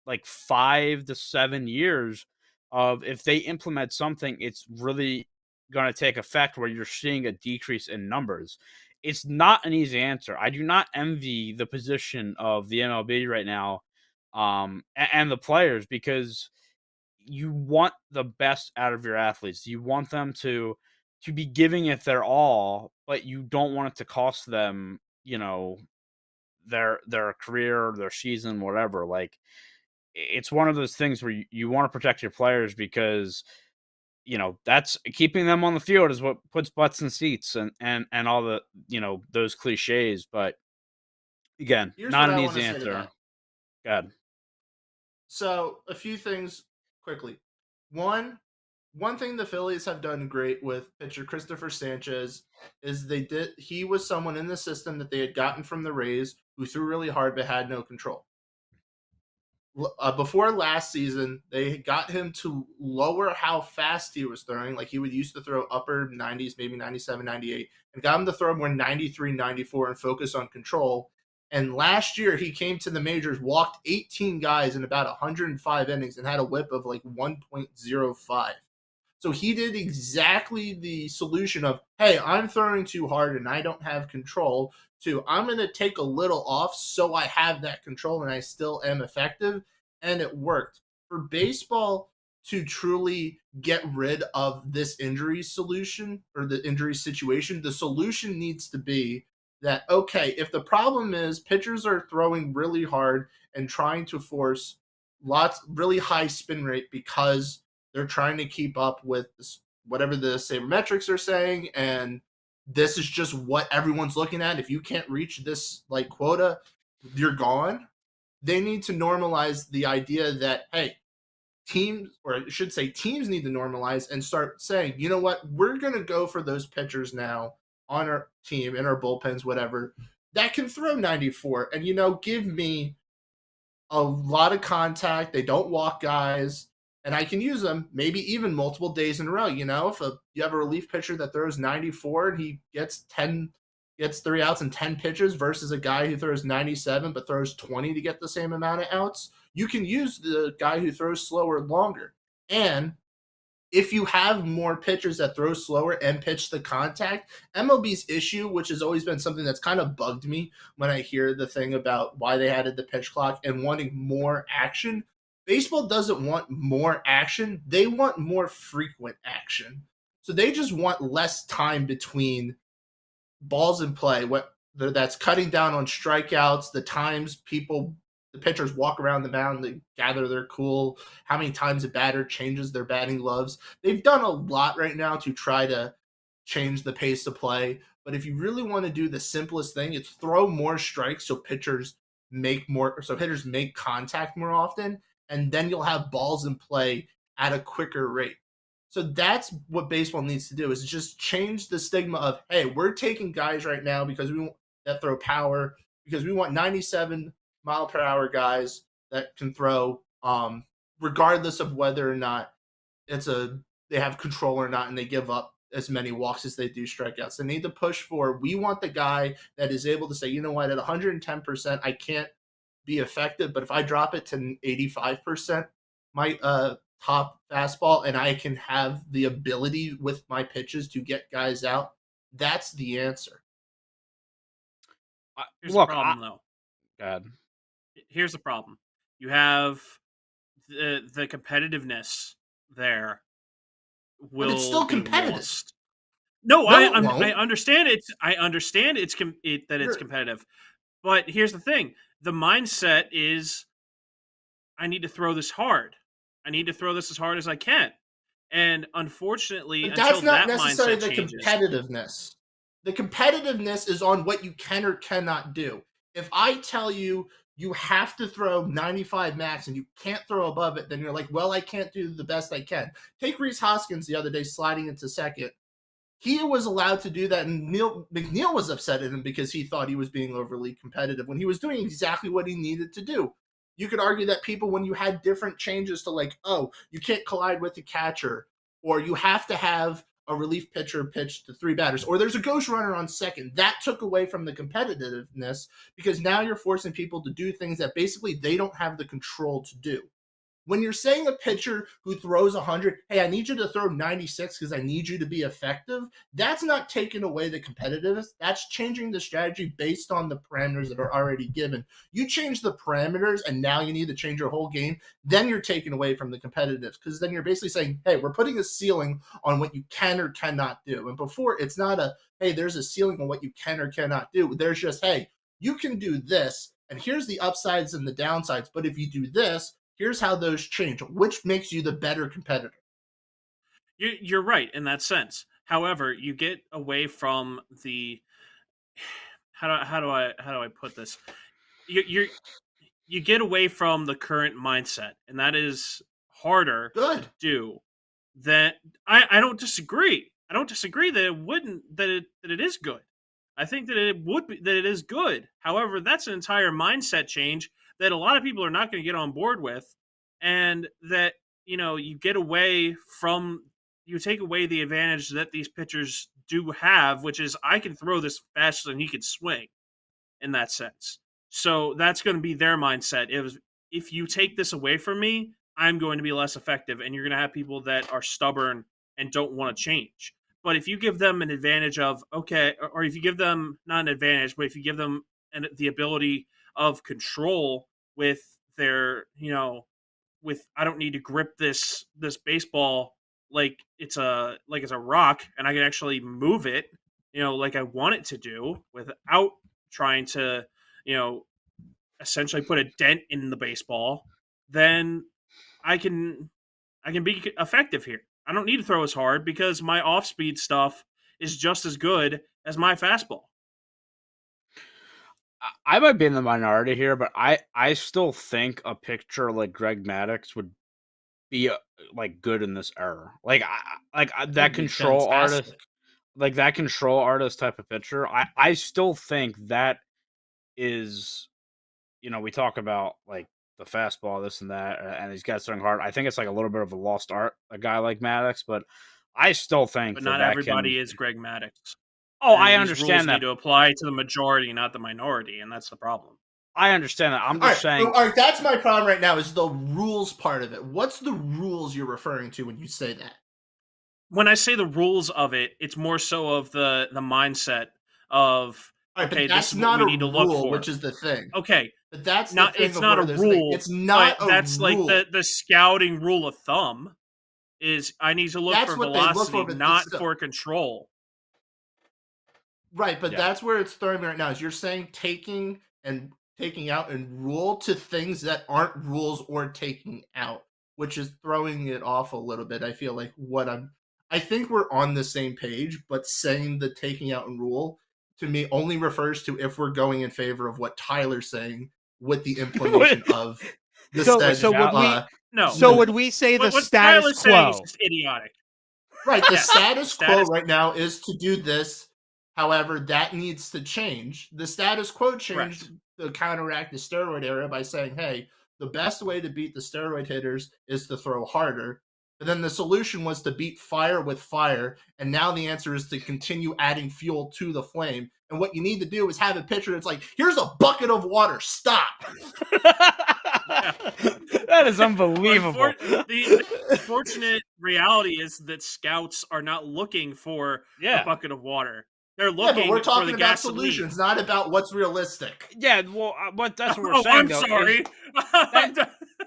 like 5 to 7 years of, if they implement something, it's really going to take effect where you're seeing a decrease in numbers. it's not an easy answer. I do not envy the position of the MLB right now, and the players, because you want the best out of your athletes. You want them to be giving it their all, but you don't want it to cost them, their career, their season, whatever. Like, it's one of those things where you want to protect your players, because that's keeping them on the field is what puts butts in seats, and all the those cliches. But again, Here's not what an I want easy to say to answer. that. God. So a few things quickly. One thing the Phillies have done great with pitcher Christopher Sanchez is he was someone in the system that they had gotten from the Rays who threw really hard but had no control. Before last season, they got him to lower how fast he was throwing. Like, he would used to throw upper 90s, maybe 97, 98, and got him to throw more 93, 94 and focus on control. And last year, he came to the majors, walked 18 guys in about 105 innings, and had a whip of like 1.05. So he did exactly the solution of, hey, I'm throwing too hard and I don't have control, to I'm going to take a little off so I have that control and I still am effective. And it worked. For baseball to truly get rid of this injury solution or the injury situation, the solution needs to be that, okay, if the problem is pitchers are throwing really hard and trying to force really high spin rate because they're trying to keep up with whatever the sabermetrics are saying, and this is just what everyone's looking at. If you can't reach this like quota, you're gone. They need to normalize the idea that, hey, teams, or I should say teams, need to normalize and start saying, you know what, we're going to go for those pitchers now on our team, in our bullpens, whatever, that can throw 94 and, give me a lot of contact. They don't walk guys, and I can use them maybe even multiple days in a row. If you have a relief pitcher that throws 94 and he gets 3 outs and 10 pitches versus a guy who throws 97 but throws 20 to get the same amount of outs, you can use the guy who throws slower longer. And if you have more pitchers that throw slower and pitch the contact, MLB's issue, which has always been something that's kind of bugged me when I hear the thing about why they added the pitch clock and wanting more action, baseball doesn't want more action. They want more frequent action. So they just want less time between balls in play, that's cutting down on strikeouts, the times the pitchers walk around the mound, they gather their cool, how many times a batter changes their batting gloves. They've done a lot right now to try to change the pace of play. But if you really want to do the simplest thing, it's throw more strikes so hitters make contact more often, and then you'll have balls in play at a quicker rate. So that's what baseball needs to do, is just change the stigma of, hey, we're taking guys right now because that throw power, because we want 97 mile per hour guys that can throw, regardless of whether or not they have control or not, and they give up as many walks as they do strikeouts. They need to push for, we want the guy that is able to say, you know what, at 110%, I can't be effective, but if I drop it to 85%, my top fastball, and I can have the ability with my pitches to get guys out, that's the answer. Here's the problem, though. God. Here's the problem. You have the competitiveness there. But it's still competitive. Lost. No, I understand it's. I understand it's competitive, but here's the thing: the mindset is, I need to throw this hard. I need to throw this as hard as I can, and unfortunately, but that's not necessarily the changes, competitiveness. The competitiveness is on what you can or cannot do. If I tell you you have to throw 95 max and you can't throw above it, then you're like, well, I can't do the best I can. Take Rhys Hoskins the other day sliding into second. He was allowed to do that, and McNeil was upset at him because he thought he was being overly competitive when he was doing exactly what he needed to do. You could argue that people, when you had different changes to, like, oh, you can't collide with the catcher, or you have to have a relief pitcher pitch to 3 batters, or there's a ghost runner on second, that took away from the competitiveness, because now you're forcing people to do things that basically they don't have the control to do. When you're saying a pitcher who throws 100, hey, I need you to throw 96 because I need you to be effective, that's not taking away the competitiveness. That's changing the strategy based on the parameters that are already given. You change the parameters and now you need to change your whole game, then you're taking away from the competitiveness, because then you're basically saying, hey, we're putting a ceiling on what you can or cannot do. And before, it's not a, hey, there's a ceiling on what you can or cannot do. There's just, hey, you can do this, and here's the upsides and the downsides. But if you do this, here's how those change, which makes you the better competitor. You're right in that sense. However, you get away from the how do I put this? You get away from the current mindset, and that is harder Good. to do. That I don't disagree. I don't disagree that it is good. I think that it is good. However, that's an entire mindset change that a lot of people are not going to get on board with, and that you get away from, you take away the advantage that these pitchers do have, which is I can throw this faster than he can swing in that sense. So that's going to be their mindset. If you take this away from me, I'm going to be less effective, and you're going to have people that are stubborn and don't want to change. But if you give them an advantage of, okay, or if you give them not an advantage, but if you give them the ability of control with their, with I don't need to grip this baseball like it's a rock, and I can actually move it, like I want it to do without trying to, essentially put a dent in the baseball, then I can be effective here. I don't need to throw as hard because my off-speed stuff is just as good as my fastball. I might be in the minority here, but I still think a pitcher like Greg Maddux would be like good in this era. That control artist, like that control artist type of pitcher. I still think that is, we talk about like the fastball, this and that, and these guys throwing hard. I think it's like a little bit of a lost art, a guy like Maddux, but I still think But that not everybody is Greg Maddux. Oh, And I these understand rules that. need to apply to the majority, not the minority, and that's the problem. I understand that. I'm just saying. All right, that's my problem right now is the rules part of it. What's the rules you're referring to when you say that? When I say the rules of it, it's more so of the mindset of, all right, okay, but that's this is not what we a need to look rule, for. which is the thing. Okay, But that's not the thing. it's not a rule. It's not but a that's rule. like the scouting rule of thumb is I need to look That's for what they look velocity, for, but not it's still- for control. Right, but Yeah. that's where it's throwing me right now. Is you're saying taking out and rule to things that aren't rules or taking out, which is throwing it off a little bit. I feel like I think we're on the same page, but saying the taking out and rule to me only refers to if we're going in favor of what Tyler's saying with the implementation of the would we say the what status Tyler's saying is quo? just idiotic. Right, the Yes, status quo status- right now is to do this. However, that needs to change. The status quo changed to counteract the steroid era by saying, hey, the best way to beat the steroid hitters is to throw harder. And then the solution was to beat fire with fire. And now the answer is to continue adding fuel to the flame. And what you need to do is have a pitcher that's like, here's a bucket of water. Stop. That is unbelievable. The unfortunate reality is that scouts are not looking for a bucket of water. They're looking but we're talking for the about gasoline. solutions, not about what's realistic. Yeah, well, but that's what we're saying. I'm though, sorry.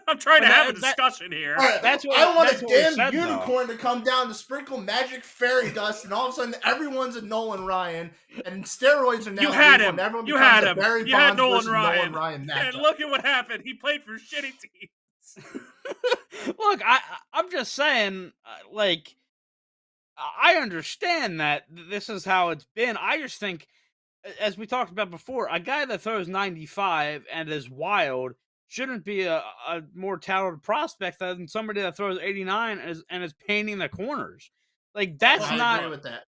I'm trying to have a discussion here. All right, That's what I want that's a what we damn said, unicorn to come down to sprinkle magic fairy dust, and all of a sudden everyone's a Nolan Ryan, and steroids are now You had legal, him. and everyone You becomes had a him. Barry You had Bonds Nolan versus Ryan. Nolan Ryan matchup. And look at what happened. He played for shitty teams. Look, I'm just saying, like, I understand that this is how it's been. I just think, as we talked about before, a guy that throws 95 and is wild shouldn't be a more talented prospect than somebody that throws 89 and is painting the corners. Like, that's I agree with that.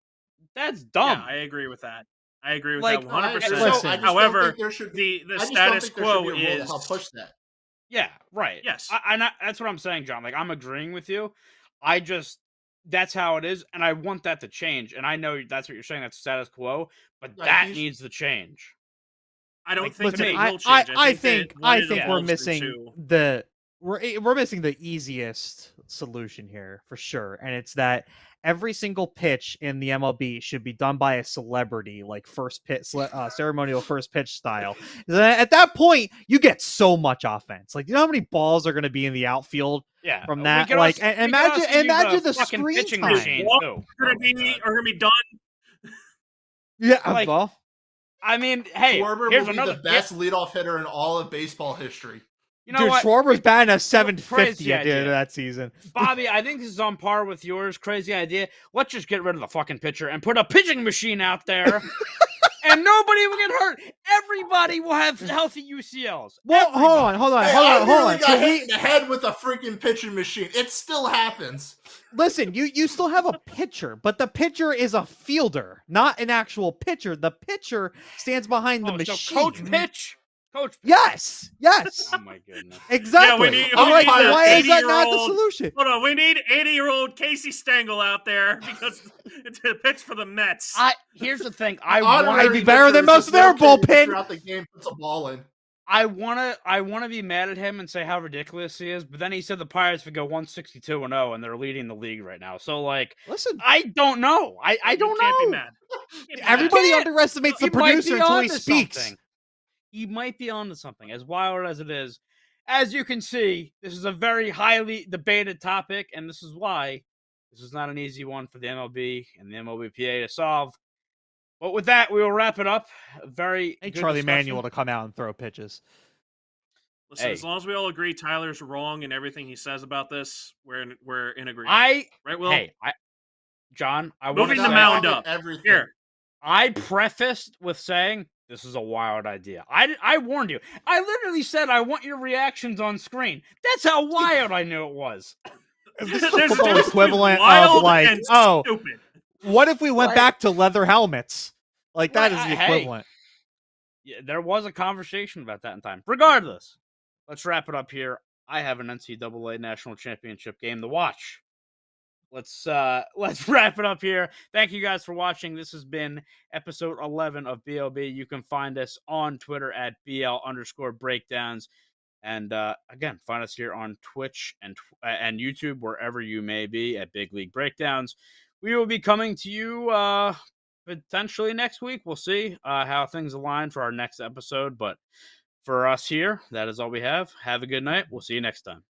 That's dumb. Yeah, I agree with that. I agree with Like, that 100%. listen. However, the the status quo is is to help push that. Yeah, right. Yes. That's what I'm saying, John. Like, I'm agreeing with you. That's how it is, and I want that to change. And I know that's what you're saying, that's status quo, but that needs to change. I don't Like, think to that me, it will change. I think we're evolves missing into- the we're missing the easiest solution here for sure, and it's that every single pitch in the MLB should be done by a celebrity, like first pitch, ceremonial first pitch style. Then at that point, you get so much offense. Like, you know how many balls are going to be in the outfield Yeah, from we that? could Like, also- we could imagine also use imagine the fucking screen pitching time. machine Walk too. Are Oh my gonna be God. done. Yeah, Like, well, I mean, hey, Schwarber here's will be another the best leadoff hitter in all of baseball history. You know dude, what, Schwarber's batting a 750 crazy at the end of idea. that season. Bobby? I think this is on par with yours. Crazy idea. Let's just get rid of the fucking pitcher and put a pitching machine out there. And nobody will get hurt. Everybody will have healthy UCLs. Well, Everybody. hold on. Hey, I Hold nearly on. got So hit in the head with a freaking pitching machine. It still happens. listen, you still have a pitcher, but the pitcher is a fielder, not an actual pitcher. The pitcher stands behind the Oh, machine. so coach pitch. Coach. Yes. Oh my goodness. Exactly. need- we need that why is that not the 80-year-old solution? Hold on, we need 80-year-old Casey Stengel out there because it's a pitch for the Mets. Here's the thing. I Honorary I'd be better than pitcher most is of their no kid who bullpen. throughout the game puts a ball in. wanna be mad at him and say how ridiculous he is, but then he said the Pirates would go 162-0 and they're leading the league right now. So like, Listen, I don't know. I don't You can't know. be mad. You can't be mad. everybody can't. underestimates the He might producer be until he onto speaks. something. He might be onto something, as wild as it is. As you can see, this is a very highly debated topic, and this is why this is not an easy one for the MLB and the MLBPA to solve. But with that, we will wrap it up. A very Hey, good Charlie discussion. Manuel to come out and throw pitches. Listen, Hey. as long as we all agree Tyler's wrong in everything he says about this, we're in agreement. Right, Will? John, I want Moving to the say, mound up. Everything. Here. I prefaced with saying this is a wild idea. I warned you. I literally said I want your reactions on screen. That's how wild I knew it was. This is the There's football difference between equivalent of wild like, and oh, stupid. what if we went Right. back to leather helmets? Like, that Right, is the hey. equivalent. Yeah, there was a conversation about that in time. Regardless, let's wrap it up here. I have an NCAA national championship game to watch. Let's wrap it up here. Thank you guys for watching. This has been episode 11 of BLB. You can find us on Twitter at BL_breakdowns. And again, find us here on Twitch and YouTube, wherever you may be, at Big League Breakdowns. We will be coming to you potentially next week. We'll see how things align for our next episode. But for us here, that is all we have. Have a good night. We'll see you next time.